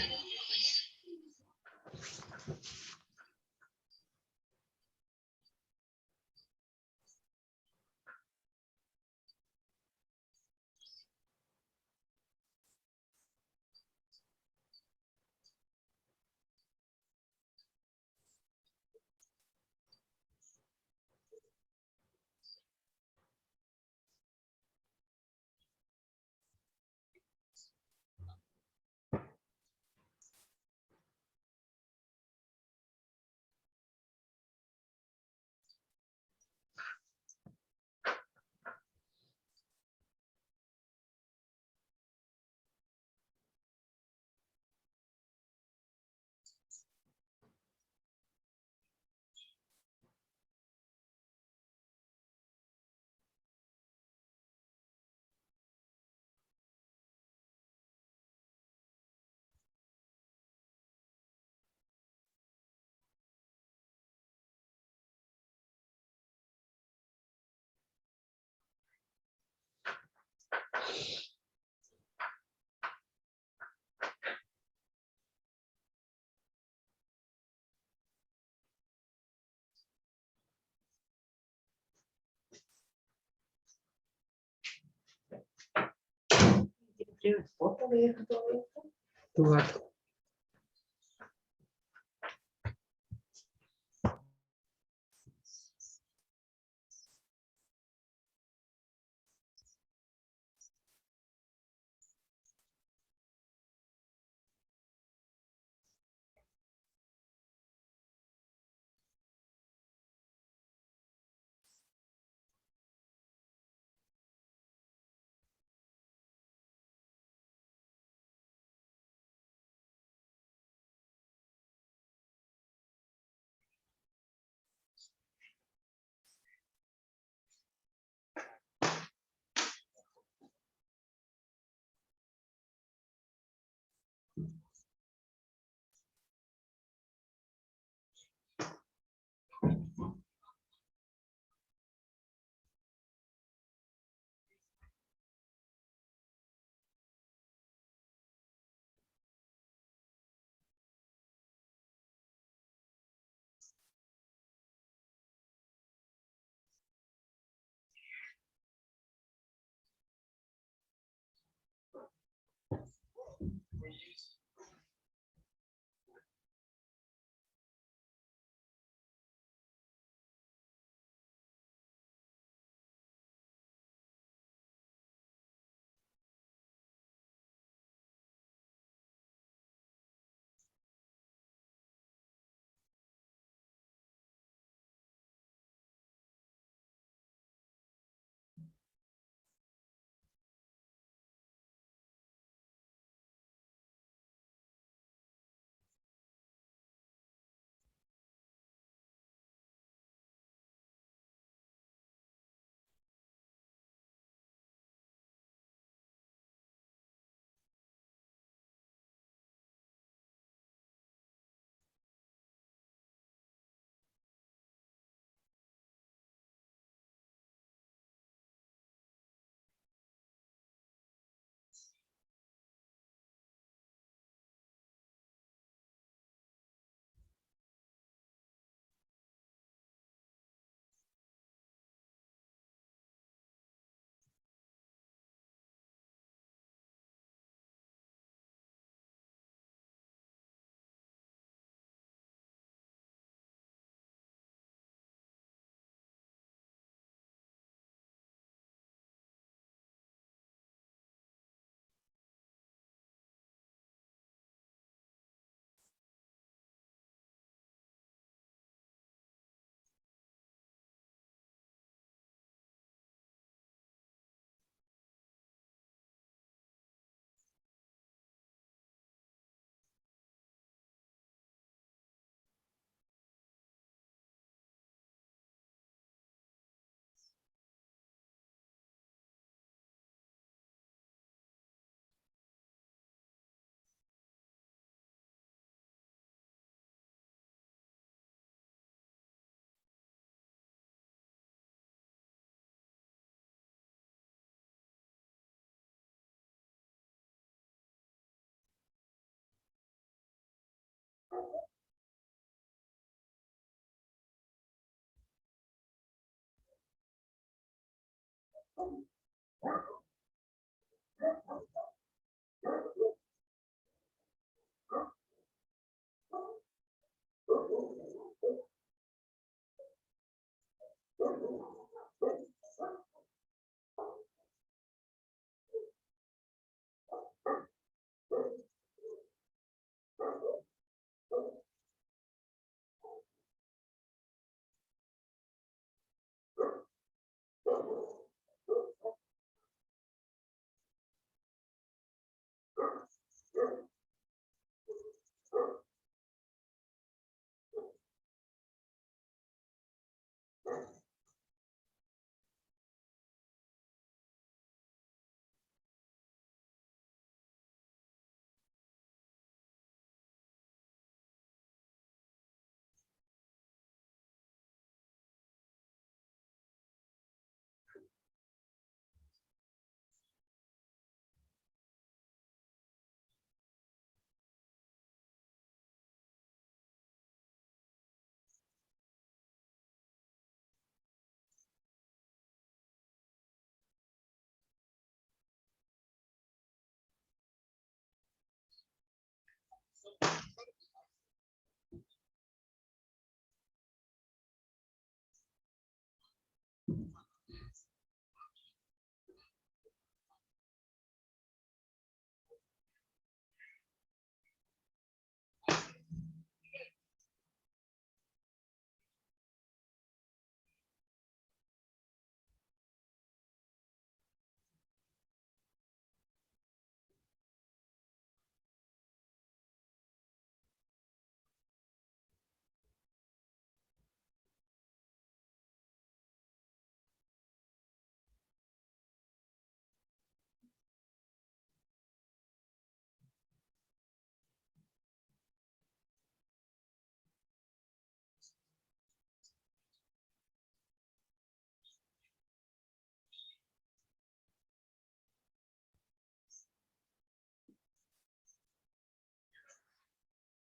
Tu gato.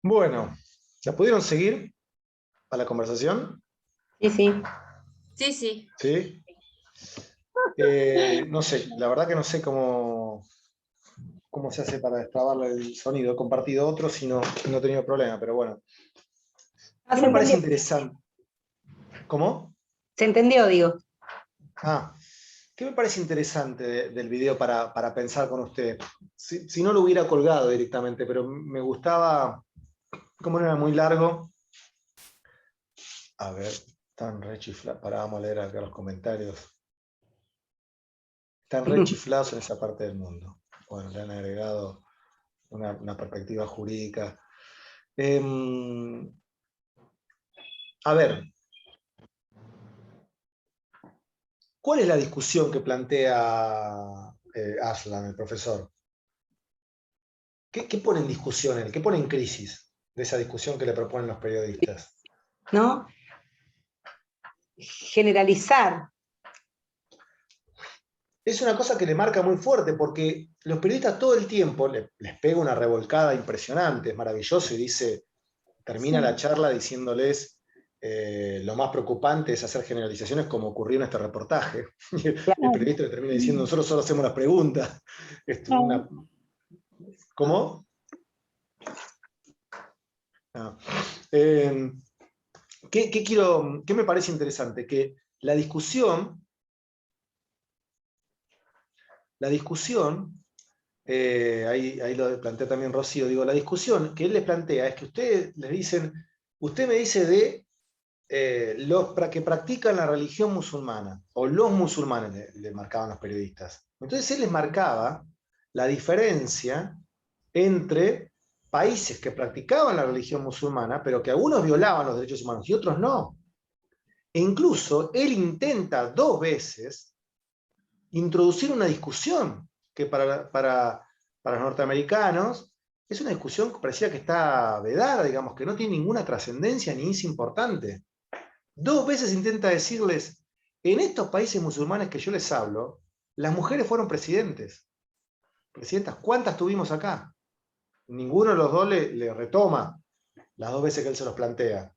Bueno, ¿la pudieron seguir a la conversación? Sí, sí. Sí, sí. ¿Sí? No sé, la verdad que no sé cómo se hace para destrabarle el sonido. He compartido otro si no he tenido problema, pero bueno. Ah, ¿Qué se me parece entendió. interesante? ¿Cómo? Se entendió, digo. Ah, ¿qué me parece interesante del video para pensar con usted? Si no lo hubiera colgado directamente, pero me gustaba, como no era muy largo. A ver, están re chiflados. Pará, vamos a leer acá los comentarios. Están re chiflados en esa parte del mundo. Bueno, le han agregado una perspectiva jurídica. A ver, ¿cuál es la discusión que plantea Aslan, el profesor? ¿Qué pone en discusión él? ¿Qué pone en crisis de esa discusión que le proponen los periodistas? ¿No? Generalizar. Es una cosa que le marca muy fuerte porque los periodistas todo el tiempo les pega una revolcada impresionante, es maravilloso, y termina Sí. la charla diciéndoles lo más preocupante es hacer generalizaciones como ocurrió en este reportaje. El Claro. periodista le termina diciendo, nosotros solo hacemos las preguntas. Claro. ¿Cómo? Ah. ¿Qué me parece interesante? Que la discusión, ahí lo plantea también Rocío, digo, la discusión que él les plantea es que ustedes les dicen, usted me dice de los que practican la religión musulmana, o los musulmanes le marcaban los periodistas. Entonces él les marcaba la diferencia entre países que practicaban la religión musulmana, pero que algunos violaban los derechos humanos y otros no. E incluso él intenta 2 veces introducir una discusión que para los norteamericanos es una discusión que parecía que está vedada, digamos, que no tiene ninguna trascendencia ni es importante. 2 veces intenta decirles, en estos países musulmanes que yo les hablo, las mujeres fueron presidentas. ¿Cuántas tuvimos acá? Ninguno de los dos le retoma las 2 veces que él se los plantea.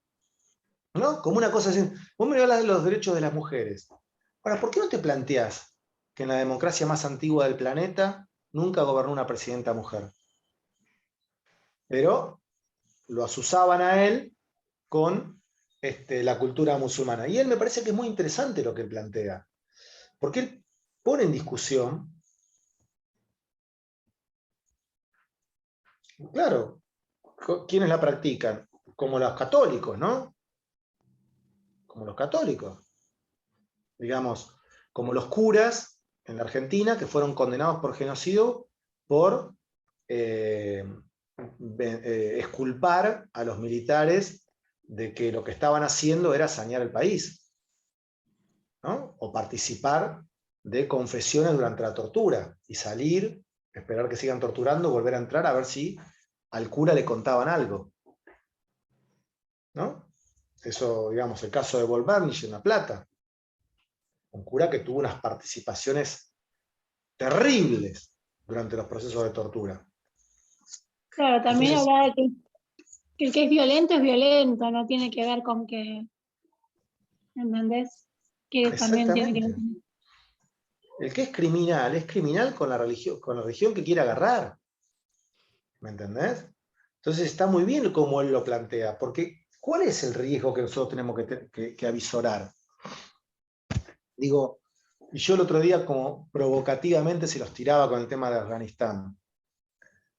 ¿No? Como una cosa así, vos me hablas de los derechos de las mujeres. Ahora, ¿por qué no te planteás que en la democracia más antigua del planeta nunca gobernó una presidenta mujer. Pero lo asusaban a él con la cultura musulmana. Y él me parece que es muy interesante lo que él plantea, porque él pone en discusión, claro, ¿quiénes la practican? Como los católicos, ¿no? Como los católicos. Digamos, como los curas en la Argentina que fueron condenados por genocidio por exculpar a los militares de que lo que estaban haciendo era sanear el país, ¿no? O participar de confesiones durante la tortura y salir, esperar que sigan torturando, volver a entrar a ver si al cura le contaban algo, ¿no? Eso, digamos, el caso de Volvernich en La Plata, un cura que tuvo unas participaciones terribles durante los procesos de tortura. Claro, también Entonces, hablaba de que el que es violento, no tiene que ver con que, ¿entendés? Que también tiene que ver exactamente. con... El que es criminal con la religión que quiere agarrar. ¿Me entendés? Entonces está muy bien como él lo plantea, porque ¿cuál es el riesgo que nosotros tenemos que avisorar? Digo, y yo el otro día como provocativamente se los tiraba con el tema de Afganistán.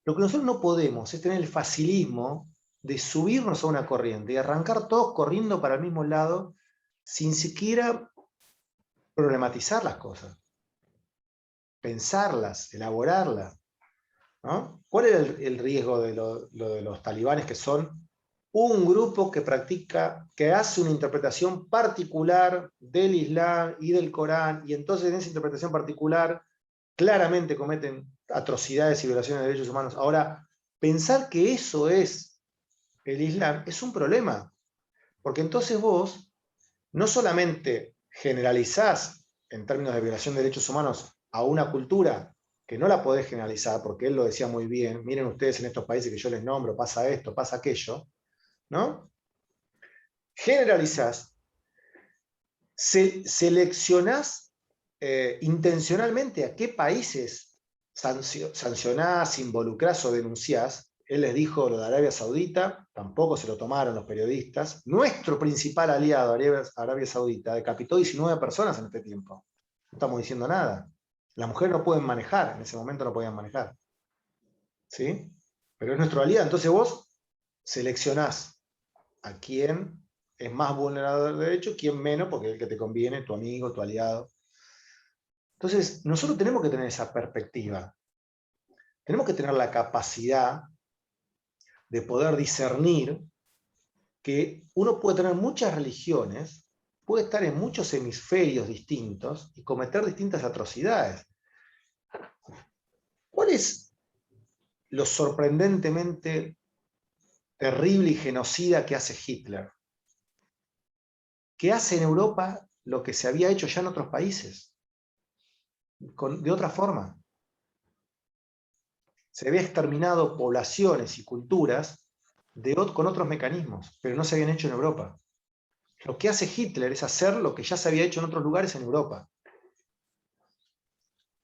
Lo que nosotros no podemos es tener el facilismo de subirnos a una corriente y arrancar todos corriendo para el mismo lado sin siquiera problematizar las cosas, pensarlas, elaborarlas, ¿no? ¿Cuál era el riesgo de lo de los talibanes, que son un grupo que practica, que hace una interpretación particular del Islam y del Corán, y entonces en esa interpretación particular claramente cometen atrocidades y violaciones de derechos humanos? Ahora, pensar que eso es el Islam es un problema, porque entonces vos no solamente generalizás en términos de violación de derechos humanos a una cultura que no la podés generalizar, porque él lo decía muy bien, miren ustedes en estos países que yo les nombro, pasa esto, pasa aquello, ¿no? Generalizás, seleccionás intencionalmente a qué países sancionás, involucrás o denunciás. Él les dijo lo de Arabia Saudita, tampoco se lo tomaron los periodistas. Nuestro principal aliado, Arabia Saudita, decapitó 19 personas en este tiempo. No estamos diciendo nada. Las mujeres no pueden manejar, en ese momento no podían manejar. ¿Sí? Pero es nuestro aliado. Entonces vos seleccionás a quién es más vulnerador de derechos, quién menos, porque es el que te conviene, tu amigo, tu aliado. Entonces, nosotros tenemos que tener esa perspectiva. Tenemos que tener la capacidad de poder discernir que uno puede tener muchas religiones, puede estar en muchos hemisferios distintos y cometer distintas atrocidades. ¿Cuál es lo sorprendentemente terrible y genocida que hace Hitler? Que hace en Europa lo que se había hecho ya en otros países, de otra forma. Se había exterminado poblaciones y culturas con otros mecanismos, pero no se habían hecho en Europa. Lo que hace Hitler es hacer lo que ya se había hecho en otros lugares en Europa.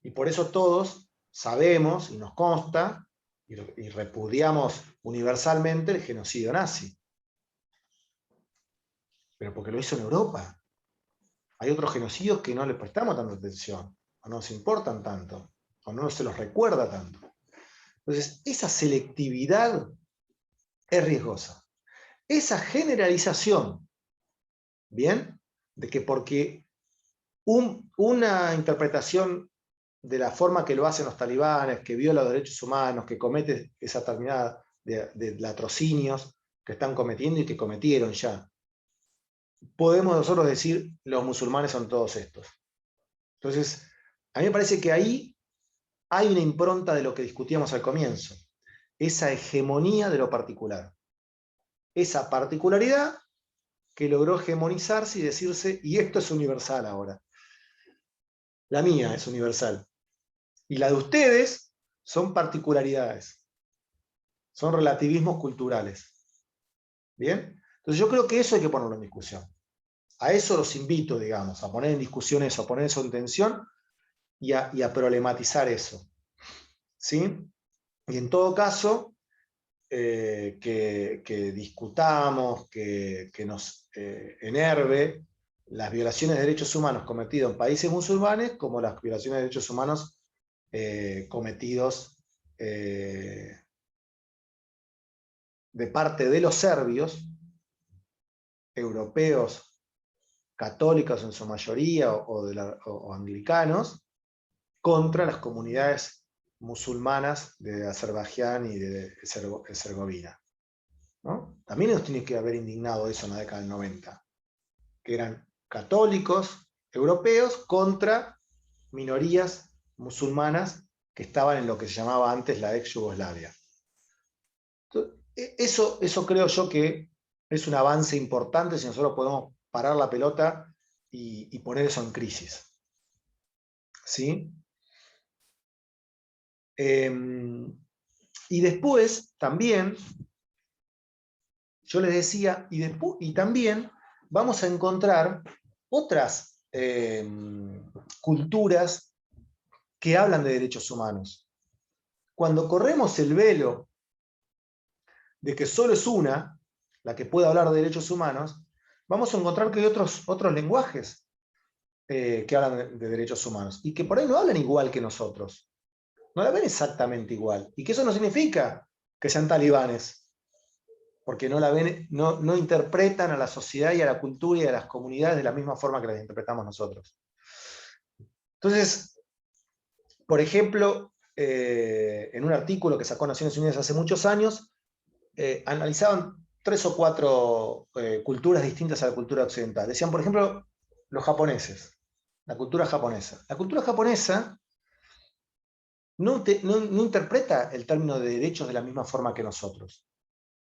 Y por eso todos sabemos y nos consta y repudiamos universalmente el genocidio nazi. Pero porque lo hizo en Europa. Hay otros genocidios que no les prestamos tanta atención, o no nos importan tanto, o no se los recuerda tanto. Entonces, esa selectividad es riesgosa. Esa generalización, ¿bien? De que porque una interpretación de la forma que lo hacen los talibanes, que viola los derechos humanos, que comete esa determinada de latrocinios que están cometiendo y que cometieron ya, podemos nosotros decir los musulmanes son todos estos. Entonces, a mí me parece que ahí hay una impronta de lo que discutíamos al comienzo, esa hegemonía de lo particular, esa particularidad que logró hegemonizarse y decirse, y esto es universal ahora. La mía es universal. Y la de ustedes son particularidades, son relativismos culturales. ¿Bien? Entonces yo creo que eso hay que ponerlo en discusión. A eso los invito, digamos, a poner en discusión eso, a poner eso en tensión, y a problematizar eso. ¿Sí? Y en todo caso, que discutamos, que nos enerve las violaciones de derechos humanos cometidas en países musulmanes como las violaciones de derechos humanos cometidos de parte de los serbios, europeos, católicos en su mayoría, o anglicanos, contra las comunidades musulmanas de Azerbaiyán y de Herzegovina, ¿no? También nos tiene que haber indignado eso en la década del 90, que eran católicos europeos contra minorías musulmanas que estaban en lo que se llamaba antes la ex Yugoslavia. Eso creo yo que es un avance importante si nosotros podemos parar la pelota y poner eso en crisis. ¿Sí? Y después también, yo les decía, y también vamos a encontrar otras culturas que hablan de derechos humanos. Cuando corremos el velo de que solo es una la que puede hablar de derechos humanos, vamos a encontrar que hay otros lenguajes que hablan de derechos humanos, y que por ahí no hablan igual que nosotros. No la ven exactamente igual. Y que eso no significa que sean talibanes, porque no la ven, no interpretan a la sociedad y a la cultura y a las comunidades de la misma forma que las interpretamos nosotros. Entonces, por ejemplo, en un artículo que sacó Naciones Unidas hace muchos años, analizaban 3 o 4 culturas distintas a la cultura occidental. Decían, por ejemplo, los japoneses, la cultura japonesa. La cultura japonesa no interpreta el término de derechos de la misma forma que nosotros,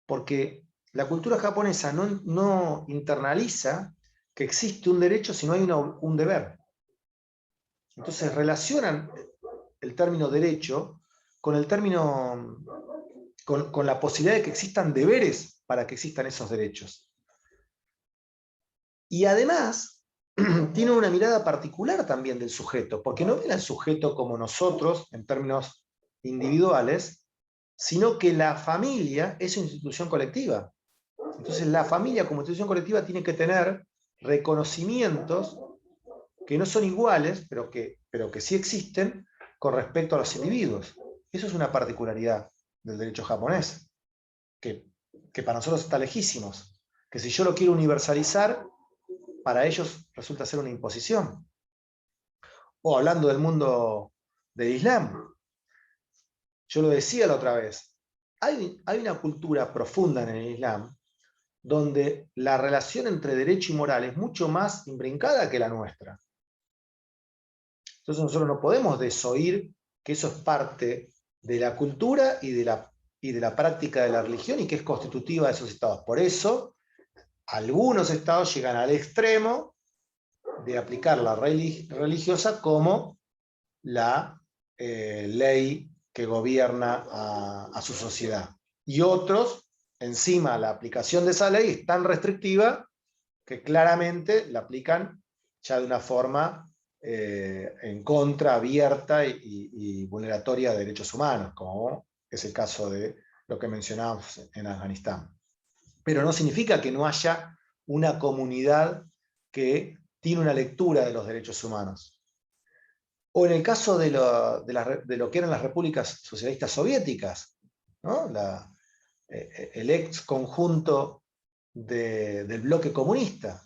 porque la cultura japonesa no internaliza que existe un derecho si no hay un deber. Entonces relacionan el término derecho con el término, con la posibilidad de que existan deberes para que existan esos derechos. Y además tiene una mirada particular también del sujeto, porque no ven al sujeto como nosotros en términos individuales, sino que la familia es una institución colectiva. Entonces la familia como institución colectiva tiene que tener reconocimientos que no son iguales, pero que sí existen con respecto a los individuos. Eso es una particularidad del derecho japonés, que para nosotros está lejísimos, que si yo lo quiero universalizar, para ellos resulta ser una imposición. O hablando del mundo del Islam, yo lo decía la otra vez, hay una cultura profunda en el Islam donde la relación entre derecho y moral es mucho más imbrincada que la nuestra. Entonces nosotros no podemos desoír que eso es parte de la cultura y de la práctica de la religión y que es constitutiva de esos estados. Por eso, algunos estados llegan al extremo de aplicar la religiosa como la ley que gobierna a su sociedad. Y otros, encima la aplicación de esa ley es tan restrictiva que claramente la aplican ya de una forma en contra, abierta y vulneratoria de derechos humanos, como es el caso de lo que mencionábamos en Afganistán. Pero no significa que no haya una comunidad que tiene una lectura de los derechos humanos. O en el caso de lo que eran las repúblicas socialistas soviéticas, ¿no? El ex conjunto del bloque comunista,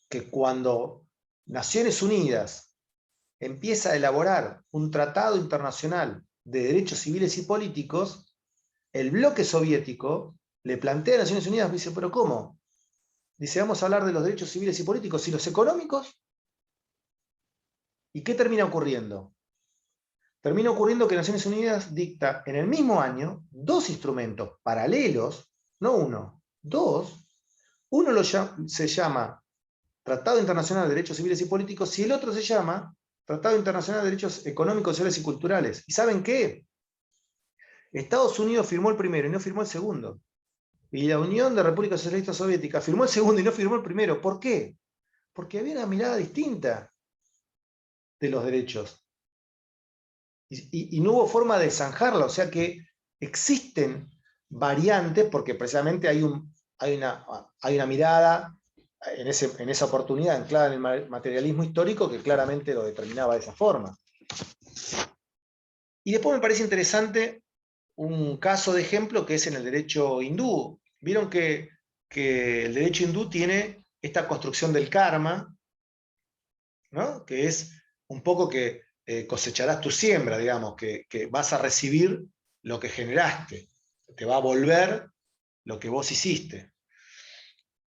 que cuando Naciones Unidas empieza a elaborar un tratado internacional de derechos civiles y políticos, el bloque soviético le plantea a Naciones Unidas, dice, ¿pero cómo? Dice, vamos a hablar de los derechos civiles y políticos y los económicos. ¿Y qué termina ocurriendo? Termina ocurriendo que Naciones Unidas dicta en el mismo año 2 instrumentos paralelos, no uno, 2. Uno se llama Tratado Internacional de Derechos Civiles y Políticos y el otro se llama Tratado Internacional de Derechos Económicos, Sociales y Culturales. ¿Y saben qué? Estados Unidos firmó el primero y no firmó el segundo. Y la Unión de Repúblicas Socialistas Soviéticas firmó el segundo y no firmó el primero. ¿Por qué? Porque había una mirada distinta de los derechos. y no hubo forma de zanjarla, o sea que existen variantes, porque precisamente hay una mirada en esa oportunidad anclada en el materialismo histórico que claramente lo determinaba de esa forma. Y después me parece interesante un caso de ejemplo que es en el derecho hindú. Vieron que el derecho hindú tiene esta construcción del karma, ¿no? Que es un poco que cosecharás tu siembra, digamos, que vas a recibir lo que generaste, te va a volver lo que vos hiciste.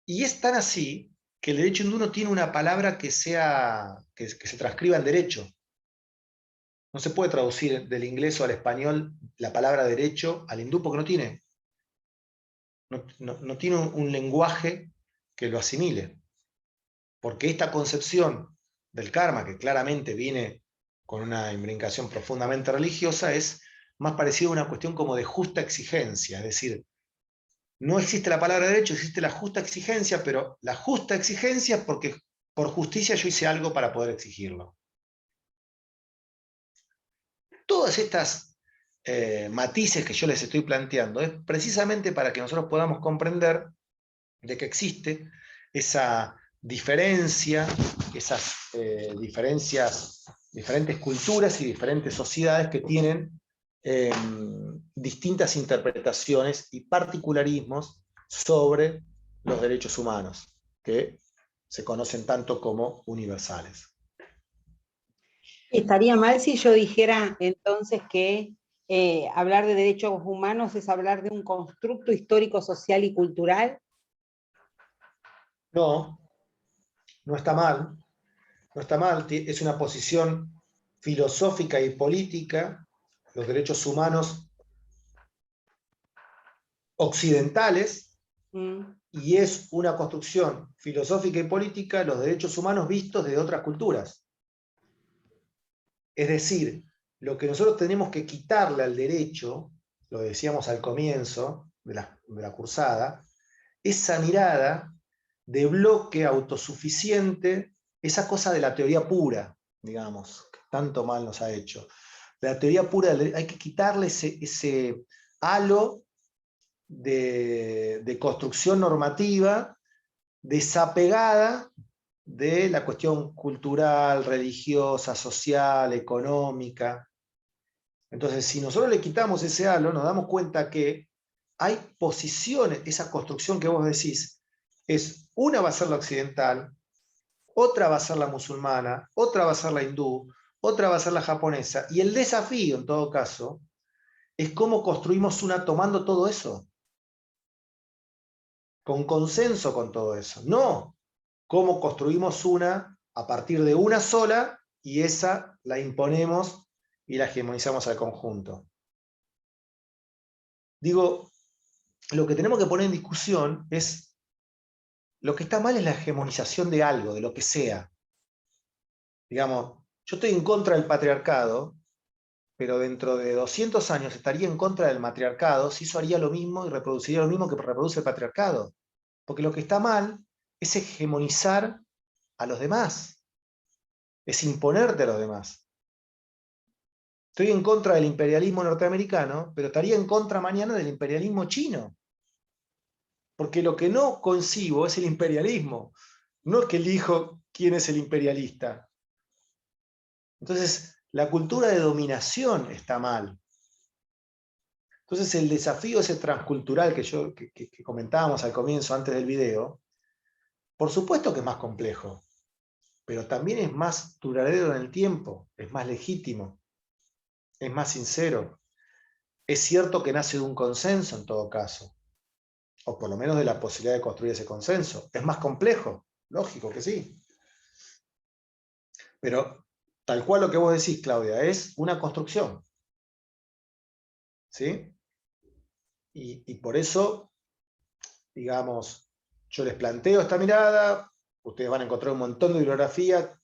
Y es tan así que el derecho hindú no tiene una palabra que se transcriba en derecho. No se puede traducir del inglés o al español la palabra derecho al hindú porque no tiene un lenguaje que lo asimile. Porque esta concepción del karma, que claramente viene con una imbricación profundamente religiosa, es más parecida a una cuestión como de justa exigencia. Es decir, no existe la palabra derecho, existe la justa exigencia, pero la justa exigencia es porque por justicia yo hice algo para poder exigirlo. Todas estas matices que yo les estoy planteando es precisamente para que nosotros podamos comprender de que existe esa diferencia, esas diferentes culturas y diferentes sociedades que tienen distintas interpretaciones y particularismos sobre los derechos humanos, que se conocen tanto como universales. Estaría mal si yo dijera entonces que hablar de derechos humanos es hablar de un constructo histórico, social y cultural. No, no está mal. No está mal, es una posición filosófica y política. Los derechos humanos occidentales, y es una construcción filosófica y política los derechos humanos vistos desde otras culturas. Es decir, lo que nosotros tenemos que quitarle al derecho, lo decíamos al comienzo de la cursada, esa mirada de bloque autosuficiente, esa cosa de la teoría pura, digamos, que tanto mal nos ha hecho. La teoría pura, hay que quitarle ese halo de construcción normativa desapegada de la cuestión cultural, religiosa, social, económica. Entonces, si nosotros le quitamos ese halo, nos damos cuenta que hay posiciones, esa construcción que vos decís, una va a ser la occidental, otra va a ser la musulmana, otra va a ser la hindú, otra va a ser la japonesa, y el desafío, en todo caso, es cómo construimos una tomando todo eso, con consenso con todo eso, no cómo construimos una a partir de una sola, y esa la imponemos y la hegemonizamos al conjunto. Digo, lo que tenemos que poner en discusión es, lo que está mal es la hegemonización de algo, de lo que sea. Digamos, yo estoy en contra del patriarcado, pero dentro de 200 años estaría en contra del matriarcado si eso haría lo mismo y reproduciría lo mismo que reproduce el patriarcado. Porque lo que está mal es hegemonizar a los demás, es imponerte a los demás. Estoy en contra del imperialismo norteamericano, pero estaría en contra mañana del imperialismo chino. Porque lo que no concibo es el imperialismo. No es que elijo quién es el imperialista. Entonces, la cultura de dominación está mal. Entonces, el desafío ese transcultural que comentábamos al comienzo, antes del video, por supuesto que es más complejo, pero también es más duradero en el tiempo, es más legítimo, es más sincero. Es cierto que nace de un consenso en todo caso, o por lo menos de la posibilidad de construir ese consenso. Es más complejo, lógico que sí. Pero tal cual lo que vos decís, Claudia, es una construcción. ¿Sí? Y por eso, digamos, yo les planteo esta mirada, ustedes van a encontrar un montón de bibliografía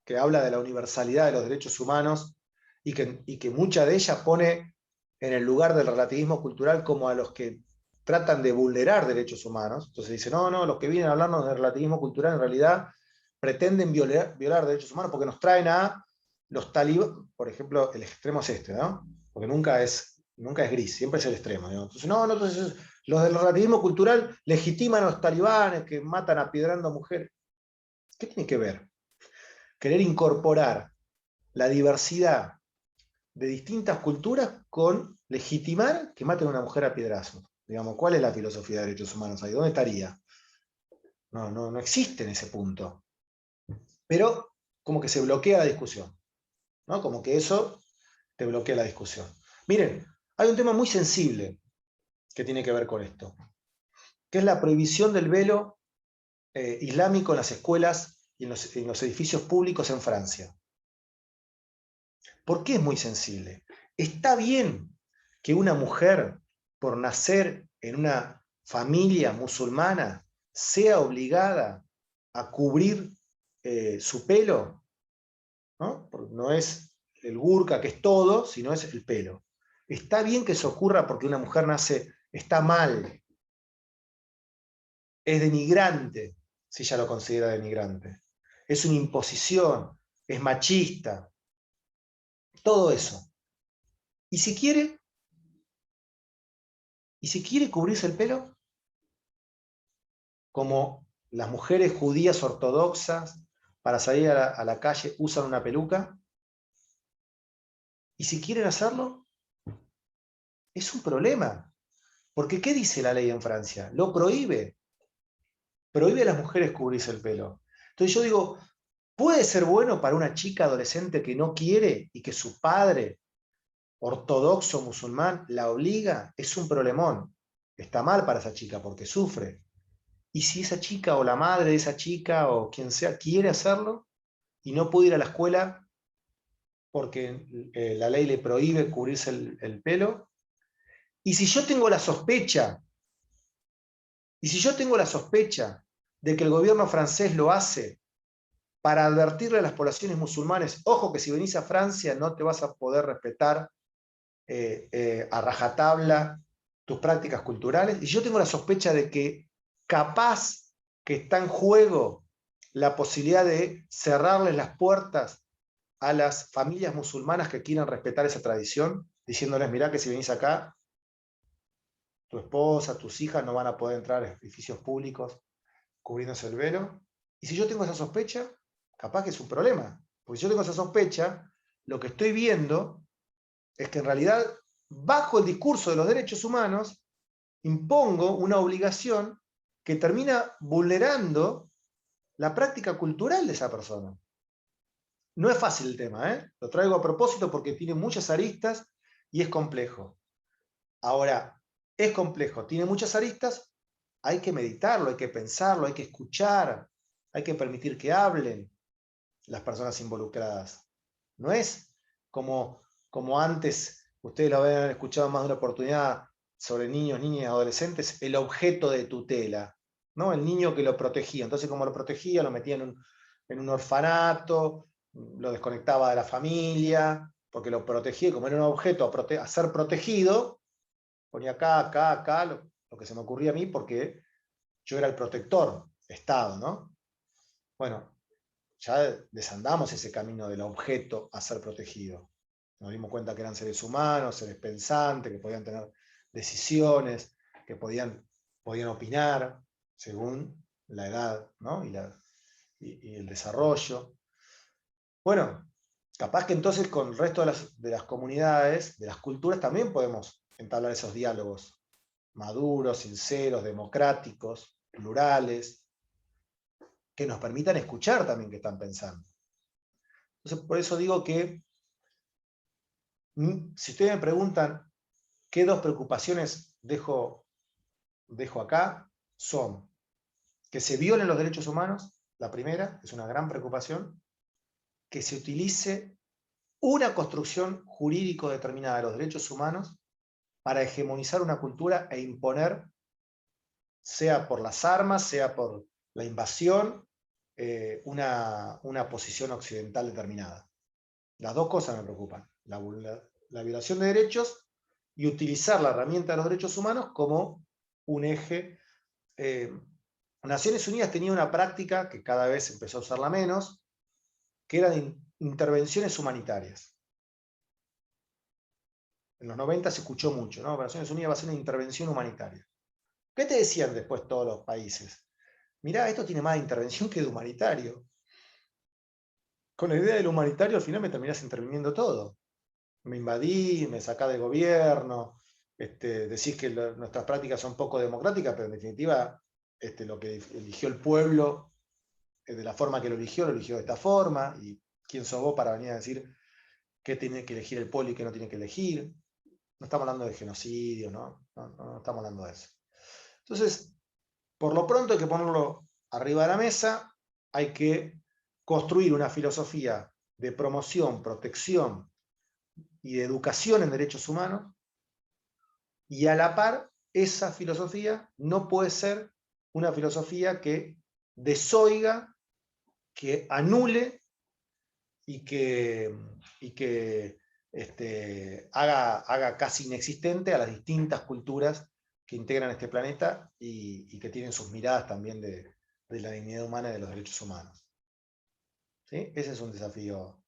que habla de la universalidad de los derechos humanos y que mucha de ella pone en el lugar del relativismo cultural como a los que tratan de vulnerar derechos humanos. Entonces dice, no, los que vienen a hablarnos de relativismo cultural en realidad pretenden violar derechos humanos porque nos traen a los talibanes, por ejemplo, el extremo es este, ¿no? Porque nunca es gris, siempre es el extremo. ¿No? Entonces, entonces los del relativismo cultural legitiman a los talibanes que matan apiedrando a mujeres. ¿Qué tiene que ver? Querer incorporar la diversidad de distintas culturas con legitimar que maten a una mujer a piedrazos. Digamos, ¿cuál es la filosofía de derechos humanos ahí? ¿Dónde estaría? No existe en ese punto. Pero como que se bloquea la discusión, ¿no? Como que eso te bloquea la discusión. Miren, hay un tema muy sensible que tiene que ver con esto, que es la prohibición del velo islámico en las escuelas y en los edificios públicos en Francia. ¿Por qué es muy sensible? Está bien que una mujer, por nacer en una familia musulmana, sea obligada a cubrir su pelo, ¿no? Porque no es el burka que es todo, sino es el pelo. Está bien que eso ocurra porque una mujer nace, está mal, es denigrante, si ella lo considera denigrante. Es una imposición, es machista, todo eso. ¿Y si quiere cubrirse el pelo? Como las mujeres judías ortodoxas para salir a la calle usan una peluca. ¿Y si quieren hacerlo? Es un problema. Porque ¿qué dice la ley en Francia? Lo prohíbe. Prohíbe a las mujeres cubrirse el pelo. Entonces yo digo, ¿puede ser bueno para una chica adolescente que no quiere y que su padre, ortodoxo musulmán, la obliga? Es un problemón. Está mal para esa chica porque sufre. Y si esa chica o la madre de esa chica o quien sea quiere hacerlo y no puede ir a la escuela porque la ley le prohíbe cubrirse el pelo, y si yo tengo la sospecha de que el gobierno francés lo hace para advertirle a las poblaciones musulmanes, ojo que si venís a Francia no te vas a poder respetar a rajatabla tus prácticas culturales, y yo tengo la sospecha de que capaz que está en juego la posibilidad de cerrarles las puertas a las familias musulmanas que quieran respetar esa tradición, diciéndoles, mirá que si venís acá, tu esposa, tus hijas no van a poder entrar a edificios públicos cubriéndose el velo. Y si yo tengo esa sospecha, capaz que es un problema. Porque si yo tengo esa sospecha, lo que estoy viendo es que en realidad, bajo el discurso de los derechos humanos, impongo una obligación que termina vulnerando la práctica cultural de esa persona. No es fácil el tema, ¿eh? Lo traigo a propósito porque tiene muchas aristas y es complejo. Ahora, es complejo, tiene muchas aristas, hay que meditarlo, hay que pensarlo, hay que escuchar, hay que permitir que hablen las personas involucradas. No es como antes, ustedes lo habían escuchado más de una oportunidad sobre niños, niñas y adolescentes, el objeto de tutela, ¿no? El niño que lo protegía. Entonces, como lo protegía, lo metía en un orfanato, lo desconectaba de la familia, porque lo protegía, y como era un objeto a ser protegido, ponía acá, lo que se me ocurría a mí, porque yo era el protector, Estado, ¿no? Bueno, ya desandamos ese camino del objeto a ser protegido. Nos dimos cuenta que eran seres humanos, seres pensantes, que podían tener decisiones, que podían opinar según la edad, ¿no? y el desarrollo. Bueno, capaz que entonces con el resto de las comunidades, de las culturas, también podemos entablar esos diálogos maduros, sinceros, democráticos, plurales, que nos permitan escuchar también qué están pensando. Entonces, por eso digo que, si ustedes me preguntan qué dos preocupaciones dejo acá, son que se violen los derechos humanos, la primera, es una gran preocupación, que se utilice una construcción jurídico determinada de los derechos humanos para hegemonizar una cultura e imponer, sea por las armas, sea por la invasión, una posición occidental determinada. Las dos cosas me preocupan. La violación de derechos y utilizar la herramienta de los derechos humanos como un eje. Naciones Unidas tenía una práctica, que cada vez empezó a usarla menos, que eran intervenciones humanitarias. En los 90 se escuchó mucho, ¿no? Naciones Unidas va a ser una intervención humanitaria. ¿Qué te decían después todos los países? Mirá, esto tiene más de intervención que de humanitario. Con la idea del humanitario al final me terminás interviniendo todo. Me invadí, me sacás del gobierno, decís que nuestras prácticas son poco democráticas, pero en definitiva lo que eligió el pueblo, de la forma que lo eligió de esta forma, y quién sos vos para venir a decir qué tiene que elegir el pueblo y qué no tiene que elegir. No estamos hablando de genocidio, ¿no? No estamos hablando de eso. Entonces, por lo pronto hay que ponerlo arriba de la mesa, hay que construir una filosofía de promoción, protección y de educación en derechos humanos, y a la par, esa filosofía no puede ser una filosofía que desoiga, que anule y que haga casi inexistente a las distintas culturas que integran este planeta y que tienen sus miradas también de la dignidad humana y de los derechos humanos. ¿Sí? Ese es un desafío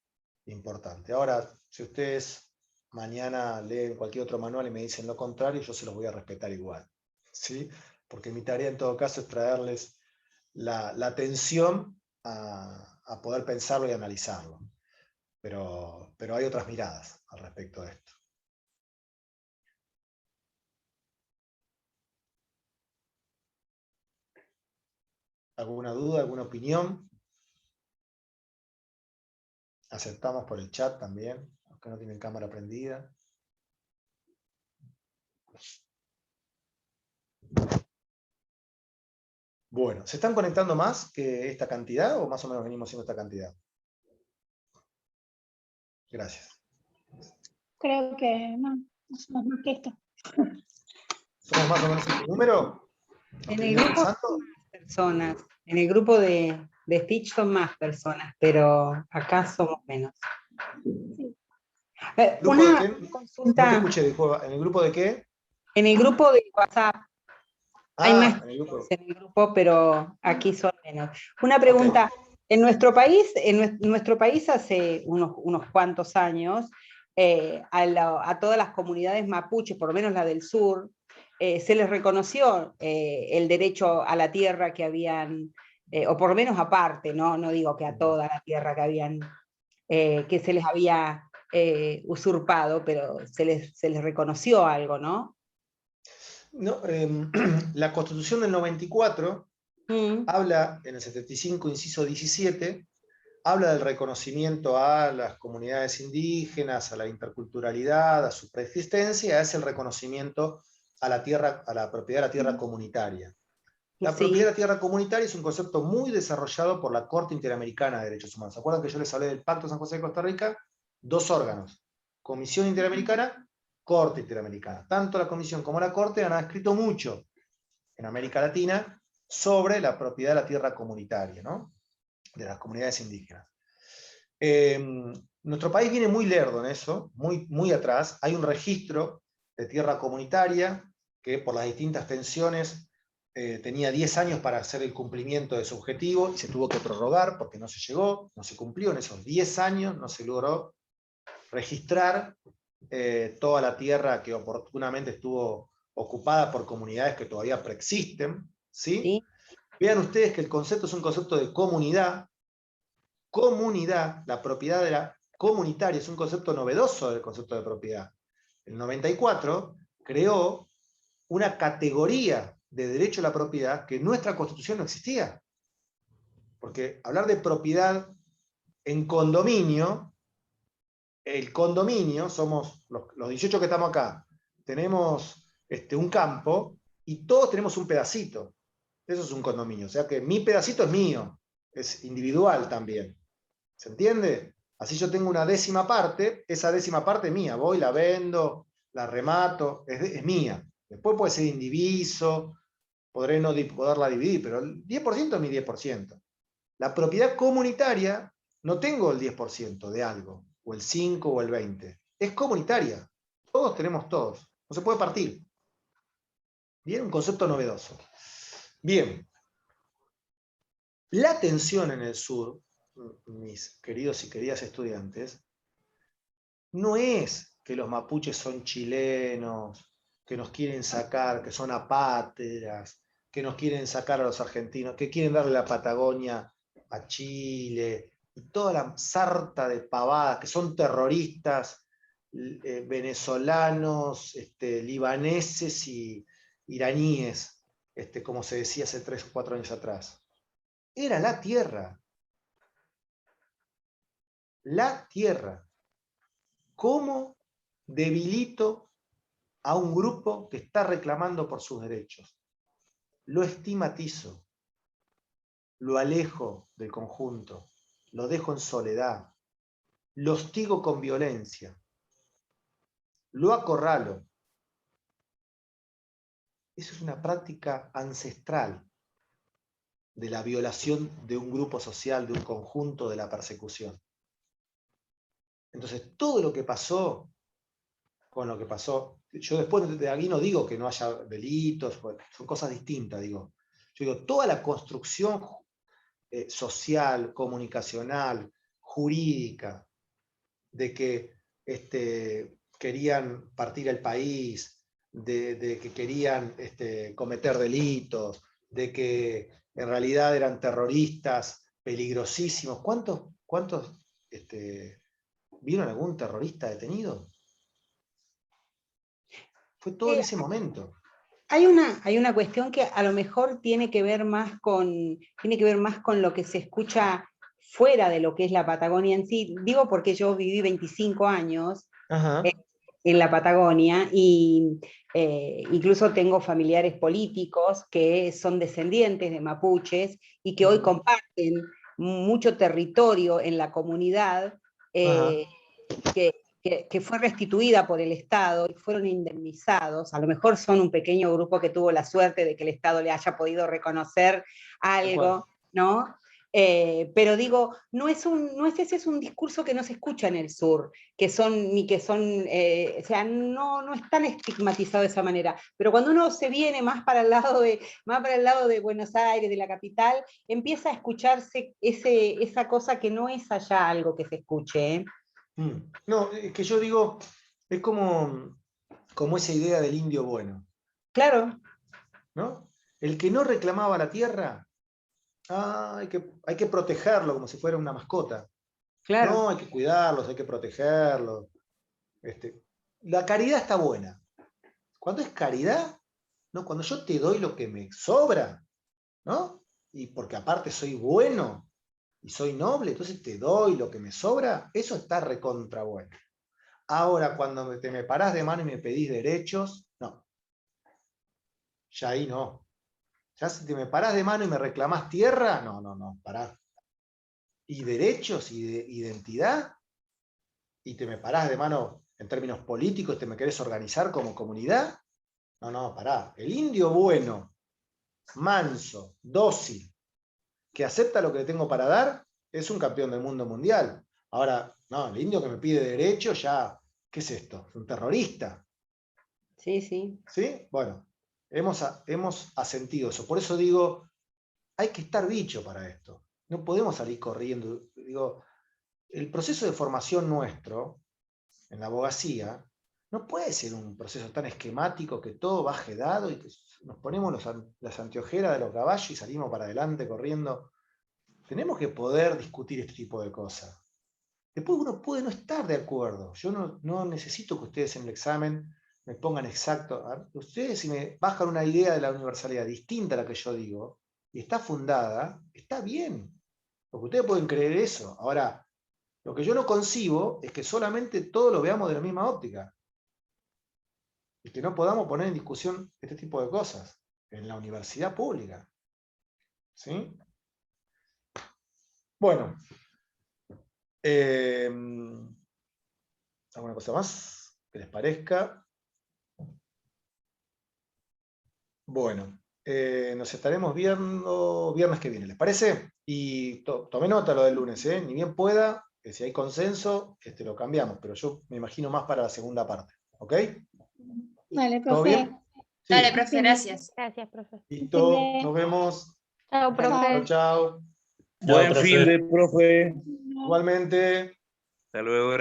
importante. Ahora, si ustedes mañana leen cualquier otro manual y me dicen lo contrario, yo se los voy a respetar igual. ¿Sí? Porque mi tarea en todo caso es traerles la atención a poder pensarlo y analizarlo. Pero hay otras miradas al respecto de esto. ¿Alguna duda, alguna opinión? Aceptamos por el chat también, los que no tienen cámara prendida. Bueno, ¿se están conectando más que esta cantidad o más o menos venimos haciendo esta cantidad? Gracias. Creo que no somos más que esto. ¿Somos más o menos este número? En el grupo son más personas, en el grupo de Stitch son más personas, pero acá somos menos. ¿Grupo de Una qué? consulta. No te escuché, disculpa. ¿En el grupo de qué? En el grupo de WhatsApp. Hay más en el grupo. en el grupo, pero aquí son menos. Una pregunta. Okay. En nuestro país hace unos cuantos años, a todas las comunidades mapuche, por lo menos la del sur, se les reconoció el derecho a la tierra que habían, o por lo menos aparte, no digo que a toda la tierra que habían, que se les había usurpado, pero se les reconoció algo, ¿no? No, la Constitución del 94 habla, en el 75, inciso 17, habla del reconocimiento a las comunidades indígenas, a la interculturalidad, a su preexistencia, es el reconocimiento a la tierra, a la propiedad de la tierra comunitaria. La propiedad de la tierra comunitaria es un concepto muy desarrollado por la Corte Interamericana de Derechos Humanos. ¿Se acuerdan que yo les hablé del Pacto de San José de Costa Rica? Dos órganos, Comisión Interamericana, Corte Interamericana. Tanto la Comisión como la Corte han escrito mucho en América Latina sobre la propiedad de la tierra comunitaria, ¿no? De las comunidades indígenas. Nuestro país viene muy lerdo en eso, muy atrás. Hay un registro de tierra comunitaria que por las distintas tensiones tenía 10 años para hacer el cumplimiento de su objetivo y se tuvo que prorrogar porque no se llegó, no se cumplió en esos 10 años, no se logró registrar toda la tierra que oportunamente estuvo ocupada por comunidades que todavía preexisten, ¿sí? ¿Sí? Vean ustedes que el concepto es un concepto de comunidad. Comunidad, la propiedad de la comunitaria, es un concepto novedoso del concepto de propiedad. El 94 creó una categoría de derecho a la propiedad que en nuestra Constitución no existía. Porque hablar de propiedad en condominio, el condominio, somos los 18 que estamos acá, tenemos un campo y todos tenemos un pedacito. Eso es un condominio. O sea que mi pedacito es mío, es individual también. ¿Se entiende? Así yo tengo una décima parte, esa décima parte es mía. Voy, la vendo, la remato, es mía. Después puede ser indiviso, podré no poderla dividir, pero el 10% es mi 10%. La propiedad comunitaria, no tengo el 10% de algo, o el 5 o el 20. Es comunitaria. Todos tenemos todos. No se puede partir. Bien, un concepto novedoso. Bien. La tensión en el sur mis queridos y queridas estudiantes, no es que los mapuches son chilenos, que nos quieren sacar, que son apátridas, que nos quieren sacar a los argentinos, que quieren darle la Patagonia a Chile, y toda la sarta de pavadas, que son terroristas venezolanos, libaneses y iraníes, como se decía hace 3 o 4 años atrás. Era la tierra. La tierra. ¿Cómo debilito a un grupo que está reclamando por sus derechos? Lo estigmatizo, lo alejo del conjunto, lo dejo en soledad, lo hostigo con violencia, lo acorralo. Eso es una práctica ancestral de la violación de un grupo social, de un conjunto, de la persecución. Entonces, todo lo que pasó, con lo que pasó, yo después de aquí no digo que no haya delitos, son cosas distintas, digo. Yo digo, toda la construcción social, comunicacional, jurídica, de que querían partir el país, de que querían cometer delitos, de que en realidad eran terroristas peligrosísimos. ¿Cuántos vieron algún terrorista detenido? Fue todo en ese momento. Hay una cuestión que a lo mejor tiene que ver más con lo que se escucha fuera de lo que es la Patagonia en sí. Digo porque yo viví 25 años en la Patagonia y incluso tengo familiares políticos que son descendientes de mapuches y que hoy comparten mucho territorio en la comunidad que fue restituida por el Estado y fueron indemnizados. A lo mejor son un pequeño grupo que tuvo la suerte de que el Estado le haya podido reconocer algo, ¿no? Pero digo, ese es un discurso que no se escucha en el sur, o sea, no es tan estigmatizado de esa manera. Pero cuando uno se viene más para el lado de Buenos Aires, de la capital, empieza a escucharse esa cosa que no es allá algo que se escuche, ¿eh? No, es que yo digo, es como esa idea del indio bueno. Claro. ¿No? El que no reclamaba la tierra, hay que protegerlo como si fuera una mascota. Claro. No, hay que cuidarlos, hay que protegerlos. La caridad está buena. Cuando es caridad, ¿no? Cuando yo te doy lo que me sobra, ¿no? Y porque aparte soy bueno y soy noble, entonces te doy lo que me sobra, eso está recontra bueno. Ahora, cuando te me parás de mano y me pedís derechos, no. Ya ahí no. Ya si te me parás de mano y me reclamás tierra, no, pará. ¿Y derechos y de identidad? ¿Y te me parás de mano en términos políticos, te me querés organizar como comunidad? No, pará. El indio bueno, manso, dócil, que acepta lo que le tengo para dar, es un campeón del mundo mundial. Ahora, no, el indio que me pide derechos ya, ¿qué es esto? ¿Es un terrorista? Sí, sí. ¿Sí? Bueno, hemos asentido eso. Por eso digo, hay que estar bicho para esto. No podemos salir corriendo. Digo, el proceso de formación nuestro, en la abogacía, no puede ser un proceso tan esquemático que todo baje dado y que nos ponemos las anteojeras de los caballos y salimos para adelante corriendo. Tenemos que poder discutir este tipo de cosas. Después uno puede no estar de acuerdo. Yo no necesito que ustedes en el examen me pongan exacto. Ustedes si me bajan una idea de la universalidad distinta a la que yo digo, y está fundada, está bien. Porque ustedes pueden creer eso. Ahora, lo que yo no concibo es que solamente todos lo veamos de la misma óptica. Y que no podamos poner en discusión este tipo de cosas en la universidad pública. ¿Sí? Bueno. ¿Alguna cosa más que les parezca? Bueno, nos estaremos viendo viernes que viene, ¿les parece? Y tomé nota lo del lunes, ni bien pueda, que si hay consenso, lo cambiamos, pero yo me imagino más para la segunda parte, ¿ok? Vale, profe. ¿Todo bien? Sí. Dale, profe, gracias. Gracias, profe. Listo, nos vemos. Chao, profe. Chao, chao. Buen fin de, profe. Igualmente. Hasta luego.